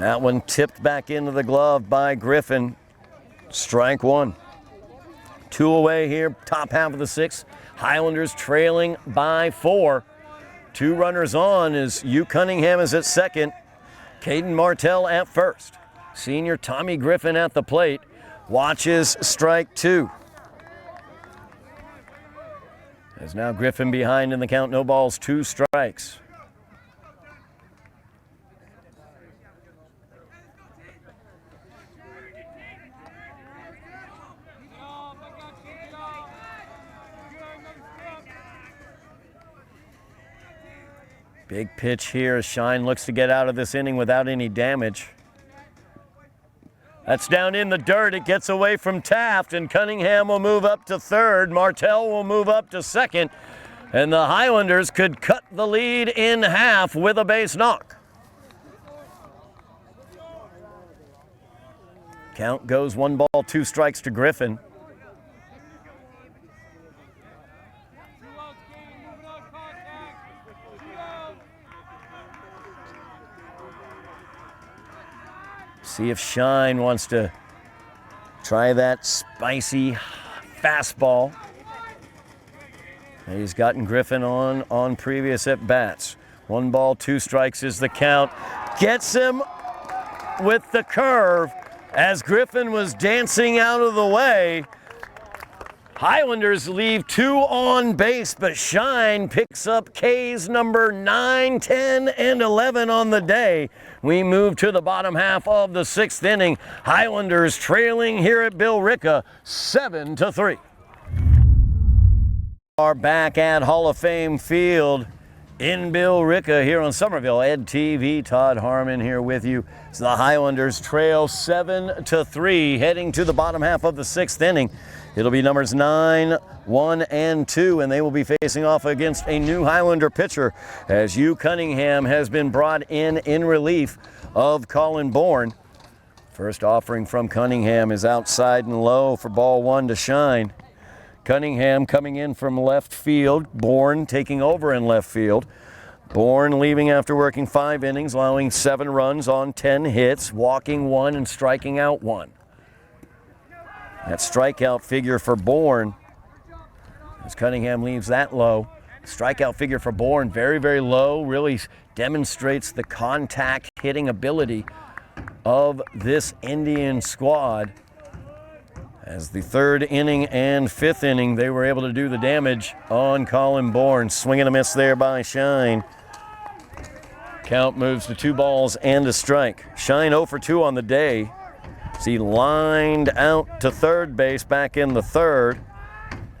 That one tipped back into the glove by Griffin. Strike 1. 2 away here, top half of the 6th. Highlanders trailing by 4. 2 runners on as Hugh Cunningham is at second. Caden Martell at first. Senior Tommy Griffin at the plate. Watches strike 2. As now Griffin behind in the count, no balls, 2 strikes. Big pitch here as Shine looks to get out of this inning without any damage. That's down in the dirt. It gets away from Taft, and Cunningham will move up to third. Martell will move up to second, and the Highlanders could cut the lead in half with a base knock. Count goes 1 ball, 2 strikes to Griffin. See if Shine wants to try that spicy fastball. He's gotten Griffin on previous at-bats. 1 ball, 2 strikes is the count. Gets him with the curve as Griffin was dancing out of the way. Highlanders leave 2 on base, but Shine picks up K's number 9, 10, and 11 on the day. We move to the bottom half of the 6th inning. Highlanders trailing here at Billerica 7-3. Are back at Hall of Fame Field in Billerica here on Somerville Ed TV. Todd Harmon here with you. So the Highlanders trail 7-3, heading to the bottom half of the 6th inning. It'll be numbers 9, 1, and 2, and they will be facing off against a new Highlander pitcher as Hugh Cunningham has been brought in relief of Colin Bourne. First offering from Cunningham is outside and low for ball 1 to Shine. Cunningham coming in from left field. Bourne taking over in left field. Bourne leaving after working 5 innings, allowing 7 runs on 10 hits, walking 1 and striking out 1. That strikeout figure for Bourne, as Cunningham leaves that low. Strikeout figure for Bourne, very, very low, really demonstrates the contact hitting ability of this Indian squad. As the 3rd inning and 5th inning, they were able to do the damage on Colin Bourne. Swing and a miss there by Shine. Count moves to 2 balls and a strike. Shine 0 for 2 on the day. So he lined out to third base back in the 3rd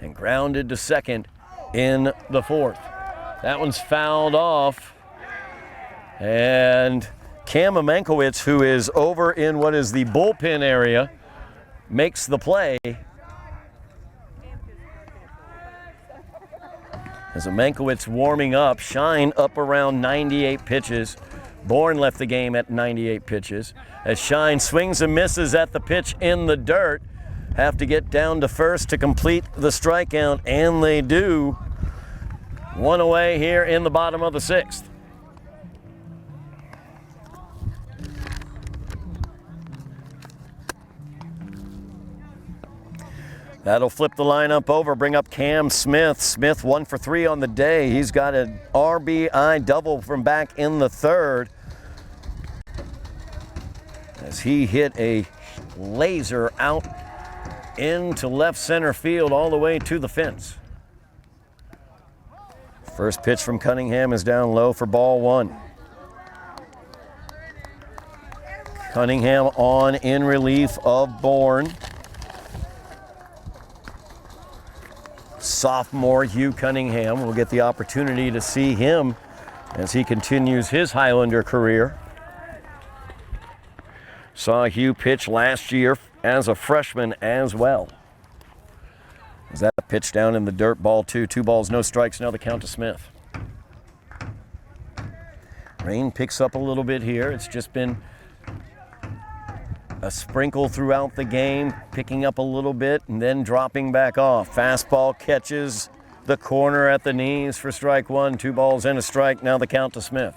and grounded to 2nd in the 4th. That one's fouled off. And Cam Amenkowitz, who is over in what is the bullpen area, makes the play. As Amenkowitz warming up, Shine up around 98 pitches. Bourne left the game at 98 pitches. As Shine swings and misses at the pitch in the dirt, have to get down to first to complete the strikeout, and they do. 1 away here in the bottom of the 6th. That'll flip the lineup over, bring up Cam Smith. Smith 1 for 3 on the day. He's got an RBI double from back in the 3rd as he hit a laser out into left center field all the way to the fence. First pitch from Cunningham is down low for ball 1. Cunningham on in relief of Bourne. Sophomore Hugh Cunningham will get the opportunity to see him as he continues his Highlander career. Saw Hugh pitch last year as a freshman as well. Is that pitch down in the dirt, ball 2, 2 balls, no strikes, now the count to Smith. Rain picks up a little bit here. It's just been a sprinkle throughout the game, picking up a little bit and then dropping back off. Fastball catches the corner at the knees for strike 1, 2 balls and a strike, now the count to Smith.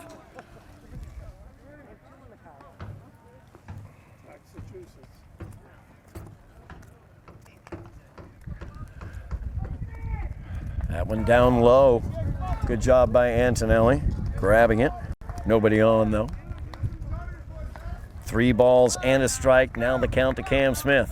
That one down low. Good job by Antonelli, grabbing it. Nobody on though. 3 balls and a strike, now the count to Cam Smith.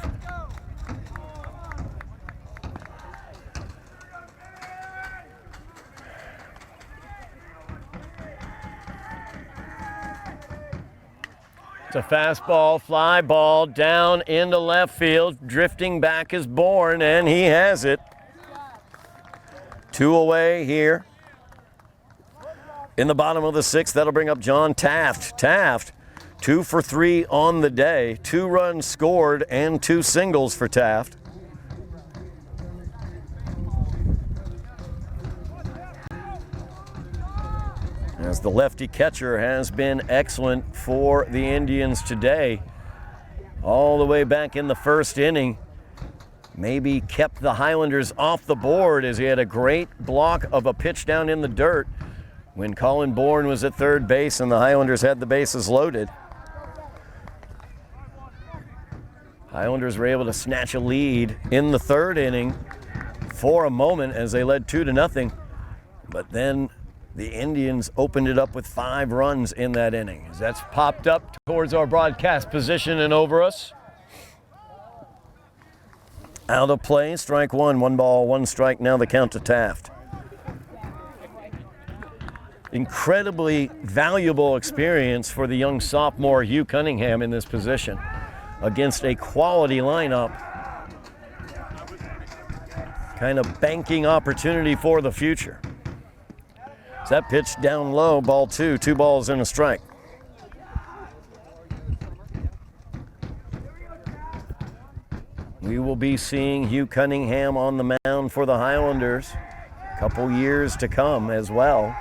It's a fastball, fly ball down into left field. Drifting back is Bourne, and he has it. 2 away here. In the bottom of the 6th, that'll bring up John Taft. Taft, 2 for 3 on the day. 2 runs scored and 2 singles for Taft. As the lefty catcher has been excellent for the Indians today. all the way back in the first inning. Maybe kept the Highlanders off the board as he had a great block of a pitch down in the dirt when Colin Bourne was at third base and the Highlanders had the bases loaded. Highlanders were able to snatch a lead in the third inning for a moment as they led 2-0, but then the Indians opened it up with 5 runs in that inning. As that's popped up towards our broadcast position and over us. Out of play, strike one, 1 ball, 1 strike, now the count to Taft. Incredibly valuable experience for the young sophomore Hugh Cunningham in this position against a quality lineup. Kind of banking opportunity for the future. So that pitch down low, ball 2, 2 balls and a strike. We will be seeing Hugh Cunningham on the mound for the Highlanders a couple years to come as well.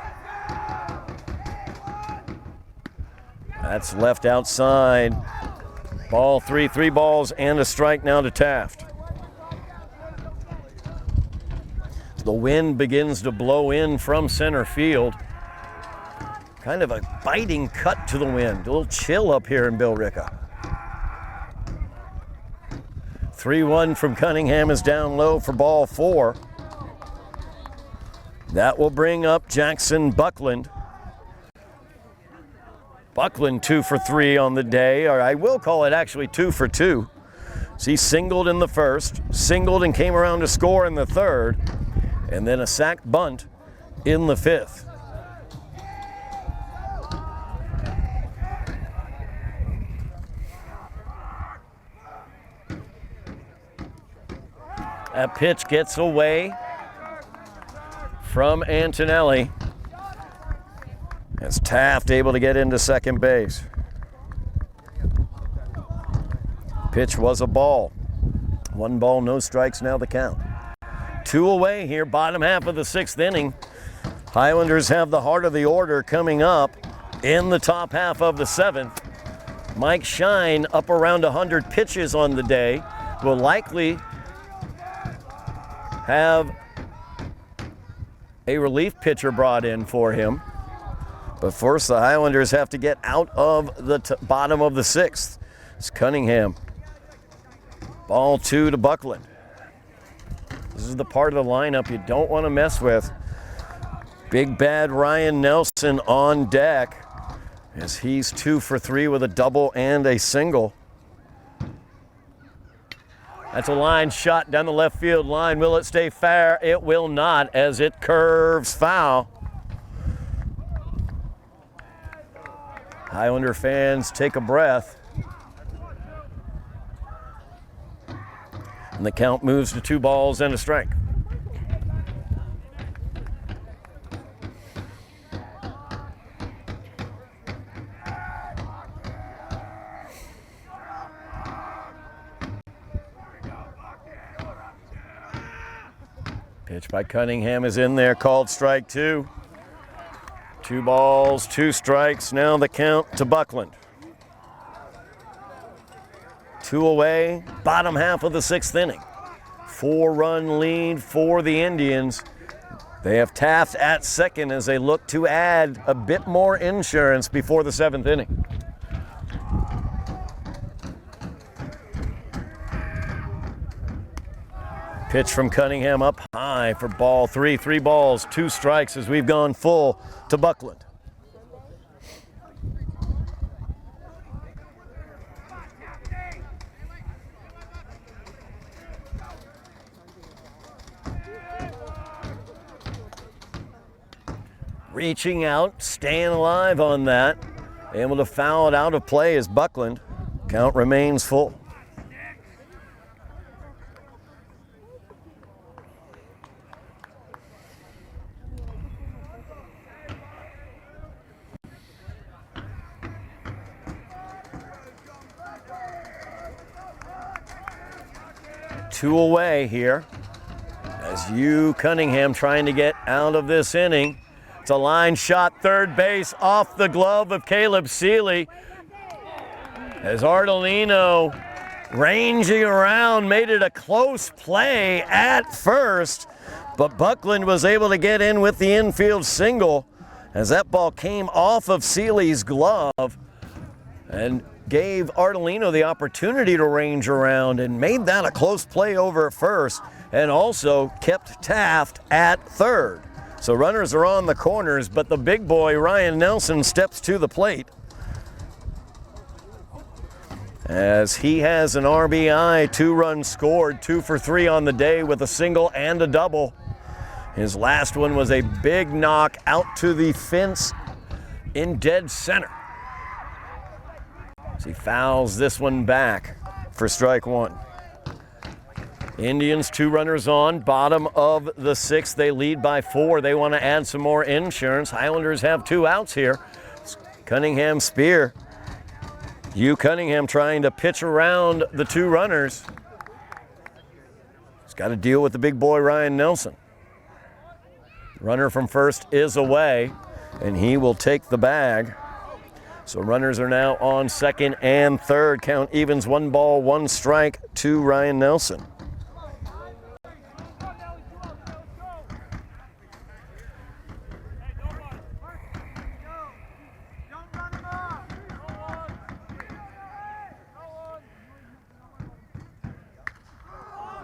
That's left outside. Ball 3, 3 balls and a strike now to Taft. The wind begins to blow in from center field. Kind of a biting cut to the wind. A little chill up here in Billerica. 3-1 from Cunningham is down low for ball 4. That will bring up Jackson Buckland. Buckland 2 for 3 on the day, or I will call it actually 2 for 2. So he singled in the first, singled and came around to score in the third, and then a sac bunt in the 5th. That pitch gets away from Antonelli. As Taft able to get into second base. Pitch was a ball. 1 ball, no strikes, now the count. 2 away here, bottom half of the 6th inning. Highlanders have the heart of the order coming up in the top half of the 7th. Mike Shine, up around 100 pitches on the day, will likely have a relief pitcher brought in for him. But first, the Highlanders have to get out of the bottom of the 6th. It's Cunningham. Ball 2 to Buckland. This is the part of the lineup you don't want to mess with. Big bad Ryan Nelson on deck as he's 2 for 3 with a double and a single. That's a line shot down the left field line. Will it stay fair? It will not, as it curves foul. Highlander fans take a breath. And the count moves to 2 balls and a strike. Pitch by Cunningham is in there, called strike 2. 2 balls, 2 strikes, now the count to Buckland. 2 away, bottom half of the 6th inning. 4-run lead for the Indians. They have Taft at second as they look to add a bit more insurance before the 7th inning. Pitch from Cunningham up high for ball 3. 3 balls, 2 strikes as we've gone full to Buckland. Reaching out, staying alive on that. Able to foul it out of play as Buckland. Count remains full. Two away here as Hugh Cunningham trying to get out of this inning. It's a line shot, third base, off the glove of Caleb Seeley. As Ardolino ranging around, made it a close play at first, but Buckland was able to get in with the infield single as that ball came off of Seeley's glove and gave Artolino the opportunity to range around and made that a close play over at first, and also kept Taft at third. So runners are on the corners, but the big boy, Ryan Nelson, steps to the plate as he has an RBI, 2 runs scored, 2 for 3 on the day with a single and a double. His last one was a big knock out to the fence in dead center. As he fouls this one back for strike 1. Indians 2 runners on, bottom of the 6th. They lead by 4. They want to add some more insurance. Highlanders have 2 outs here. Cunningham Spear. Hugh Cunningham trying to pitch around the 2 runners. He's got to deal with the big boy Ryan Nelson. Runner from first is away, and he will take the bag. So runners are now on second and third. Count evens, 1 ball, 1 strike to Ryan Nelson.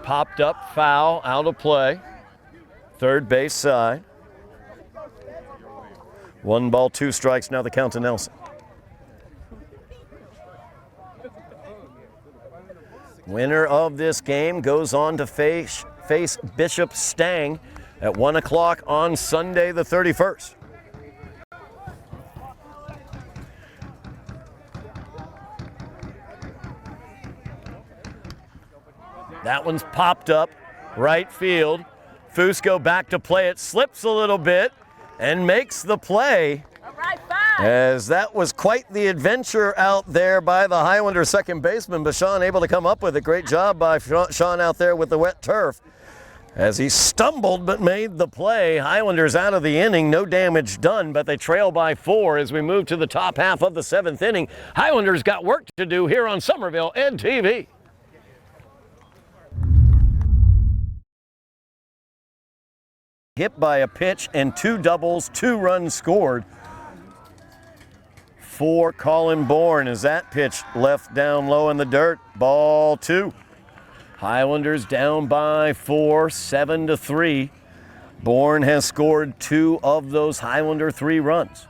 Popped up, foul, out of play. Third base side. 1 ball, 2 strikes, now the count to Nelson. Winner of this game goes on to face Bishop Stang at 1 o'clock on Sunday the 31st. That one's popped up, right field. Fusco back to play it, slips a little bit, and makes the play. As that was quite the adventure out there by the Highlander second baseman, but Sean able to come up with it. Great job by Sean out there with the wet turf. As he stumbled but made the play. Highlanders out of the inning, no damage done, but they trail by 4 as we move to the top half of the 7th inning. Highlanders got work to do here on Somerville Ed TV. Hit by a pitch and 2 doubles, 2 runs scored for Colin Bourne as that pitch left down low in the dirt. Ball 2. Highlanders down by 4, 7-3. Bourne has scored 2 of those Highlander 3 runs,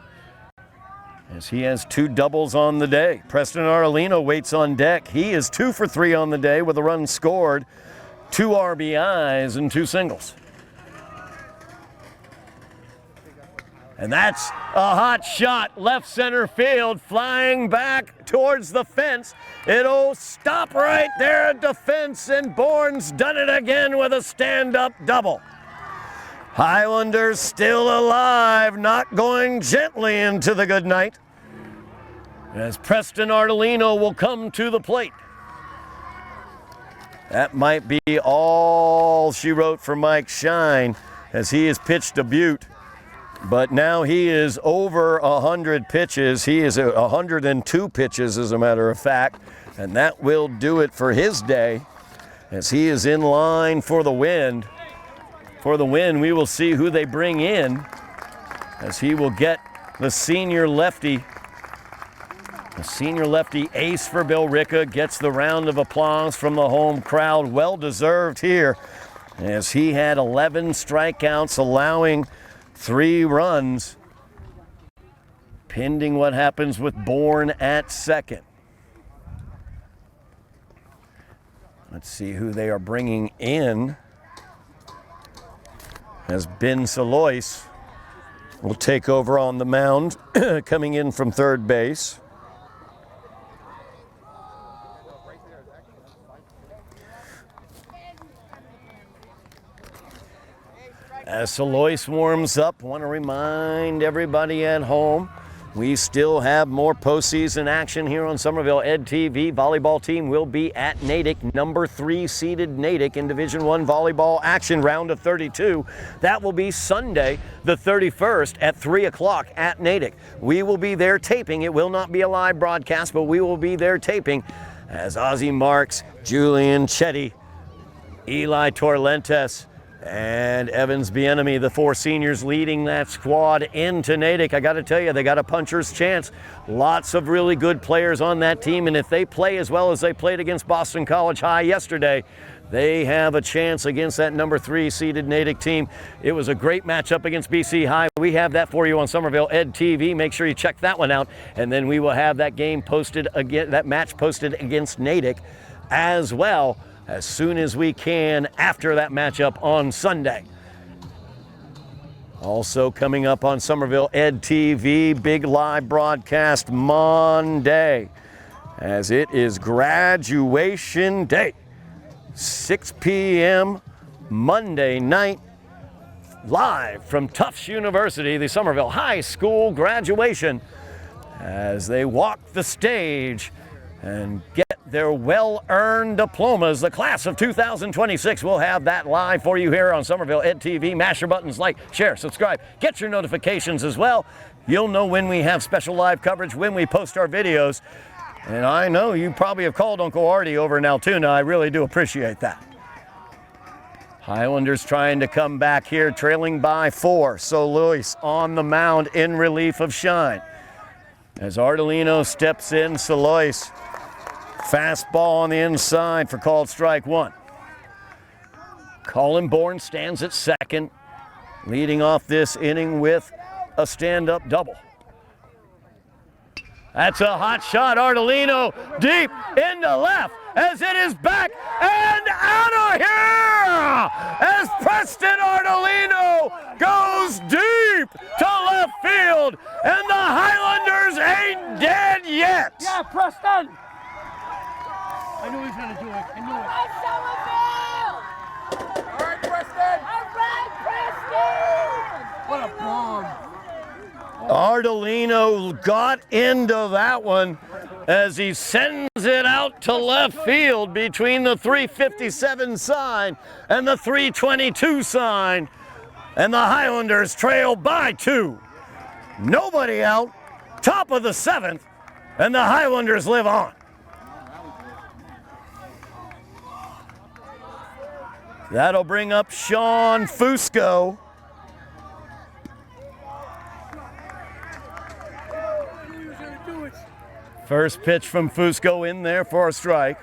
as he has 2 doubles on the day. Preston Artolino waits on deck. He is 2 for 3 on the day with a run scored, 2 RBIs and 2 singles. And that's a hot shot, left center field, flying back towards the fence. It'll stop right there at the fence, and Bourne's done it again with a stand-up double. Highlanders still alive, not going gently into the good night, as Preston Artolino will come to the plate. That might be all she wrote for Mike Shine, as he has pitched a beaut. But now he is over 100 pitches. He is at 102 pitches, as a matter of fact. And that will do it for his day, as he is in line for the win. For the win, we will see who they bring in, as he will get the senior lefty. The senior lefty ace for Billerica gets the round of applause from the home crowd. Well deserved here, as he had 11 strikeouts, allowing 3 runs, pending what happens with Bourne at second. Let's see who they are bringing in, as Ben Salois will take over on the mound, coming in from third base. As Salois warms up, I want to remind everybody at home, we still have more postseason action here on Somerville Ed TV. Volleyball team will be at Natick, number 3 seeded Natick in Division I volleyball action, round of 32. That will be Sunday, the 31st at 3 o'clock at Natick. We will be there taping. It will not be a live broadcast, but we will be there taping, as Ozzie Marks, Julian Chetty, Eli Torlentes, and Evans Bienemy, the 4 seniors leading that squad into Natick. I got to tell you, they got a puncher's chance. Lots of really good players on that team, and if they play as well as they played against Boston College High yesterday, they have a chance against that number 3 seeded Natick team. It was a great matchup against BC High. We have that for you on Somerville Ed TV. Make sure you check that one out, and then we will have that game posted again, that match posted against Natick as well, as soon as we can after that matchup on Sunday. Also coming up on Somerville Ed TV, big live broadcast Monday, as it is graduation day. 6 p.m. Monday night, live from Tufts University, the Somerville High School graduation, as they walk the stage and get their well-earned diplomas. The class of 2026 will have that live for you here on Somerville Ed TV. Mash your buttons, like, share, subscribe, get your notifications as well. You'll know when we have special live coverage, when we post our videos. And I know you probably have called Uncle Artie over in Altoona. I really do appreciate that. Highlanders trying to come back here, trailing by 4. So Lewis on the mound in relief of Shine. As Ardolino steps in, Solois, fastball on the inside for called strike 1. Colin Bourne stands at second, leading off this inning with a stand-up double. That's a hot shot, Ardolino deep into left, as it is back and out of here! As Preston Ardolino goes deep to left field, and the Highlanders ain't dead yet! Yeah, Preston! I knew he was going to do it. I knew it. All right, Preston! What a bomb. Ardolino got into that one as he sends it out to left field between the 357 sign and the 322 sign. And the Highlanders trail by 2. Nobody out, top of the 7th, and the Highlanders live on. That'll bring up Sean Fusco. First pitch from Fusco in there for a strike.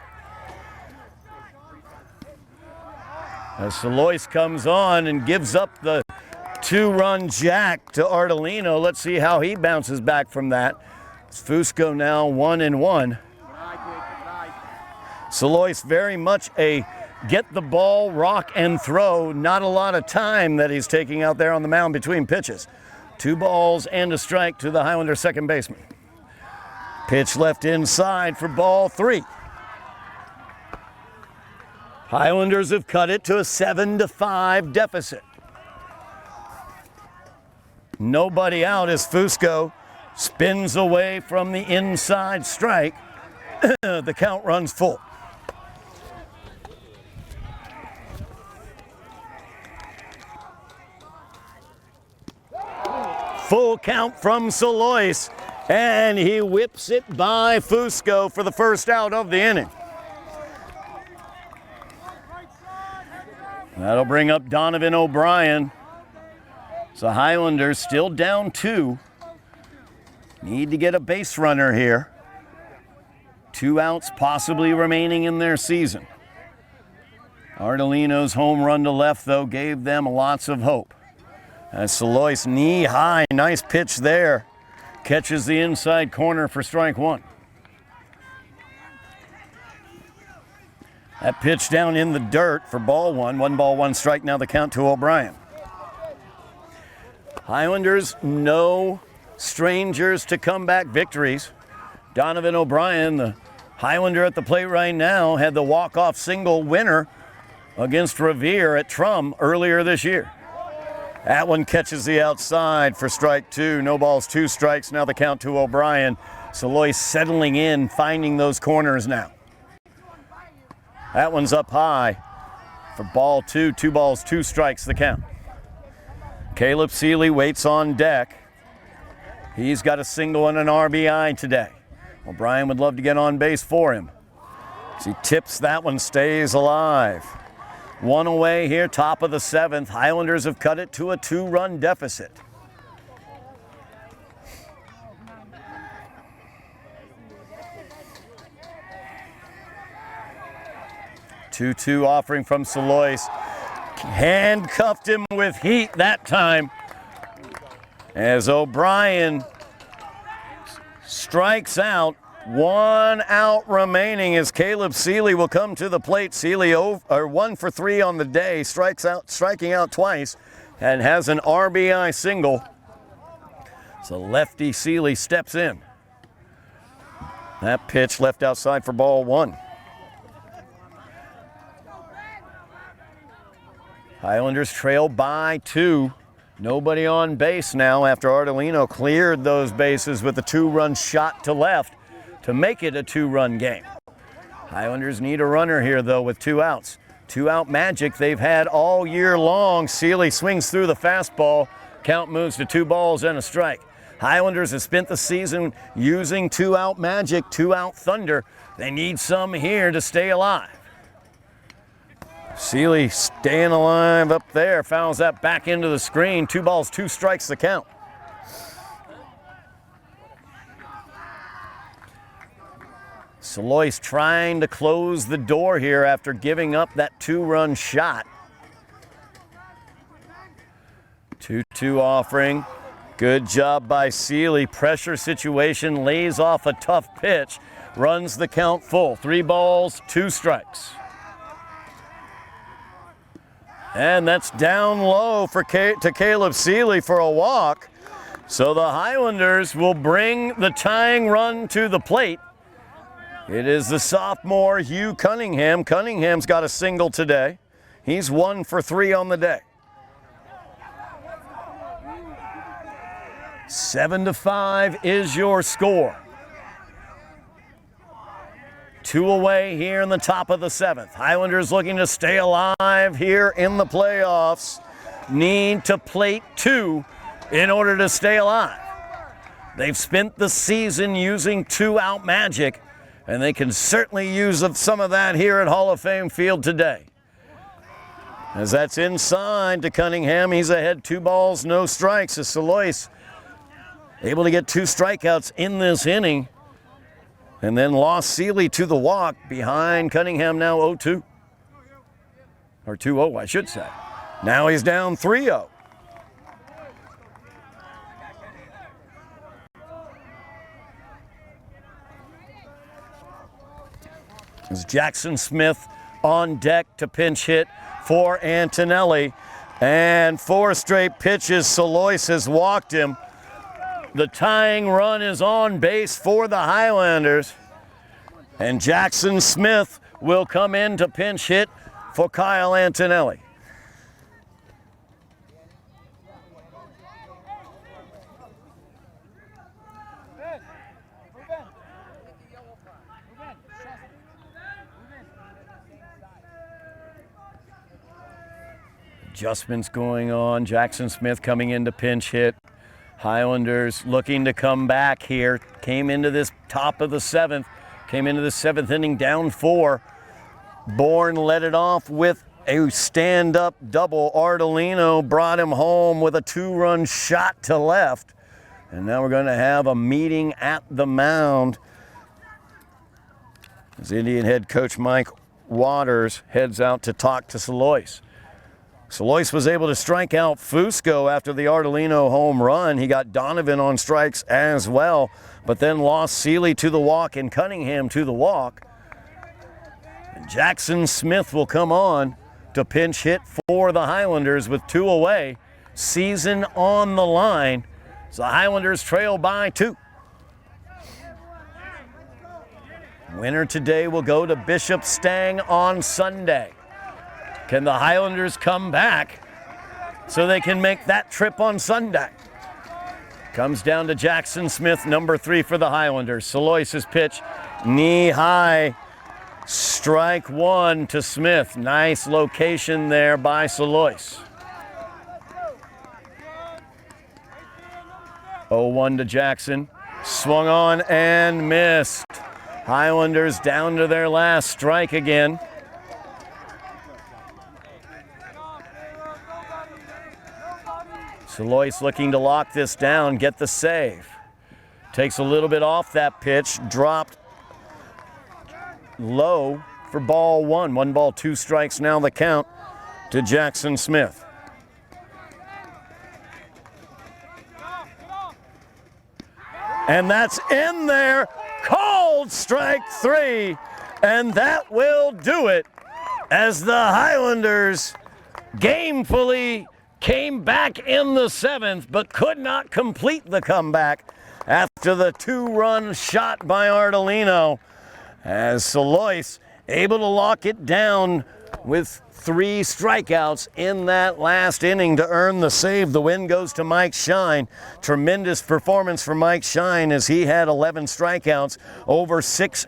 As Solois comes on and gives up the 2-run jack to Ardolino. Let's see how he bounces back from that. It's Fusco now 1-1. Solois very much a get the ball, rock and throw. Not a lot of time that he's taking out there on the mound between pitches. 2 balls and a strike to the Highlander second baseman. Pitch left inside for ball 3. Highlanders have cut it to a 7-5 deficit. Nobody out as Fusco spins away from the inside strike. The count runs full. Full count from Solois, and he whips it by Fusco for the first out of the inning. That'll bring up Donovan O'Brien. So Highlanders still down 2. Need to get a base runner here. 2 outs possibly remaining in their season. Ardolino's home run to left, though, gave them lots of hope. As Solois knee high, nice pitch there. Catches the inside corner for strike 1. That pitch down in the dirt for ball 1. 1 ball, 1 strike, now the count to O'Brien. Highlanders, no strangers to comeback victories. Donovan O'Brien, the Highlander at the plate right now, had the walk-off single winner against Revere at Trum earlier this year. That one catches the outside for strike 2. No balls, 2 strikes. Now the count to O'Brien. Solois settling in, finding those corners now. That one's up high for ball 2. 2 balls, 2 strikes, the count. Caleb Seeley waits on deck. He's got a single and an RBI today. O'Brien would love to get on base for him. As he tips that one, stays alive. One away here, top of the 7th. Highlanders have cut it to a 2-run deficit. Two offering from Salois. Handcuffed him with heat that time. As O'Brien strikes out. 1 out remaining as Caleb Seeley will come to the plate. Seeley 1 for 3 on the day, striking out twice, and has an RBI single. So lefty Seeley steps in. That pitch left outside for ball 1. Highlanders trail by 2. Nobody on base now after Ardolino cleared those bases with a 2-run shot to left to make it a 2-run game. Highlanders need a runner here, though, with 2 outs. 2-out magic they've had all year long. Seeley swings through the fastball. Count moves to 2 balls and a strike. Highlanders have spent the season using 2-out magic, 2-out thunder. They need some here to stay alive. Seeley staying alive up there, fouls that back into the screen. 2 balls, 2 strikes the count. Salois trying to close the door here after giving up that 2-run shot. 2-2 offering. Good job by Seeley. Pressure situation, lays off a tough pitch. Runs the count full. 3 balls, 2 strikes. And that's down low to Caleb Seeley for a walk. So the Highlanders will bring the tying run to the plate. It is the sophomore Hugh Cunningham. Cunningham's got a single today. He's 1 for 3 on the day. 7-5 is your score. 2 away here in the top of the 7th. Highlanders looking to stay alive here in the playoffs. Need to plate 2 in order to stay alive. They've spent the season using 2-out magic, and they can certainly use some of that here at Hall of Fame Field today. As that's inside to Cunningham, he's ahead 2 balls, no strikes. As Salois able to get 2 strikeouts in this inning, and then lost Seeley to the walk behind Cunningham, now 0-2. Or 2-0, I should say. Now he's down 3-0. As Jackson Smith on deck to pinch hit for Antonelli. And 4 straight pitches, Salois has walked him. The tying run is on base for the Highlanders. And Jackson Smith will come in to pinch hit for Kyle Antonelli. Adjustments going on. Jackson Smith coming in to pinch hit. Highlanders looking to come back here. Came into this top of the 7th. Came into the 7th inning down 4. Bourne led it off with a stand-up double. Ardolino brought him home with a 2-run shot to left. And now we're going to have a meeting at the mound as Indian head coach Mike Waters heads out to talk to Salois. Salois was able to strike out Fusco after the Ardolino home run. He got Donovan on strikes as well, but then lost Seeley to the walk and Cunningham to the walk. And Jackson Smith will come on to pinch hit for the Highlanders with 2 away. Season on the line. So the Highlanders trail by 2. Winner today will go to Bishop Stang on Sunday. Can the Highlanders come back so they can make that trip on Sunday? Comes down to Jackson Smith, number 3 for the Highlanders. Salois' pitch, knee high, strike 1 to Smith. Nice location there by Salois. 0-1 to Jackson. Swung on and missed. Highlanders down to their last strike again. Salois looking to lock this down, get the save. Takes a little bit off that pitch, dropped low for ball one. 1 ball, 2 strikes now the count to Jackson Smith. And that's in there, called strike 3, and that will do it as the Highlanders gamefully came back in the 7th, but could not complete the comeback after the 2-run shot by Ardolino, as Salois able to lock it down with 3 strikeouts in that last inning to earn the save. The win goes to Mike Shine. Tremendous performance for Mike Shine as he had 11 strikeouts over six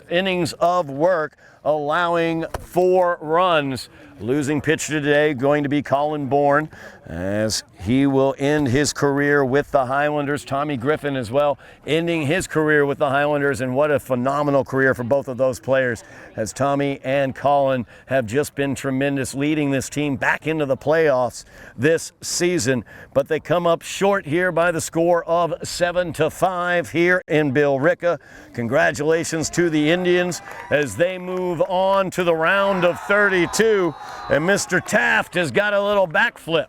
innings of work, allowing 4 runs. Losing pitcher today going to be Colin Bourne, as he will end his career with the Highlanders. Tommy Griffin as well, ending his career with the Highlanders, and what a phenomenal career for both of those players, as Tommy and Colin have just been tremendous, leading this team back into the playoffs this season. But they come up short here by the score of 7-5 here in Billerica. Congratulations to the Indians as they move on to the round of 32. And Mr. Taft has got a little backflip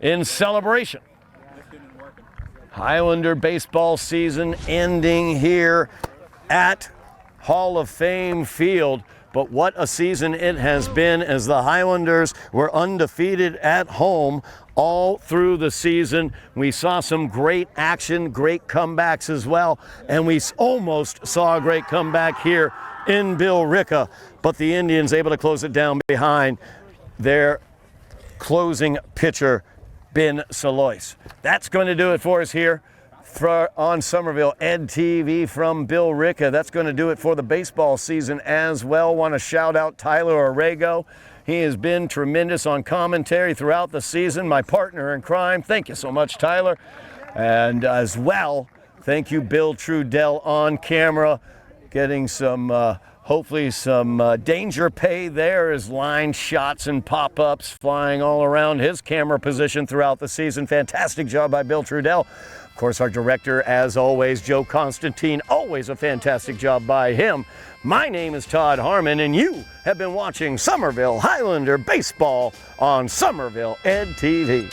in celebration. Highlander baseball season ending here at Hall of Fame Field. But what a season it has been, as the Highlanders were undefeated at home all through the season. We saw some great action, great comebacks as well, and we almost saw a great comeback here in Billerica, but the Indians able to close it down behind their closing pitcher, Ben Salois. That's going to do it for us here on Somerville Ed TV from Billerica. That's going to do it for the baseball season as well. Want to shout out Tyler Orrego. He has been tremendous on commentary throughout the season, my partner in crime. Thank you so much, Tyler. And as well, thank you, Bill Trudell, on camera, getting some, hopefully some danger pay there as line shots and pop-ups flying all around his camera position throughout the season. Fantastic job by Bill Trudell. Of course, our director, as always, Joe Constantine, always a fantastic job by him. My name is Todd Harmon, and you have been watching Somerville Highlander Baseball on Somerville Ed TV.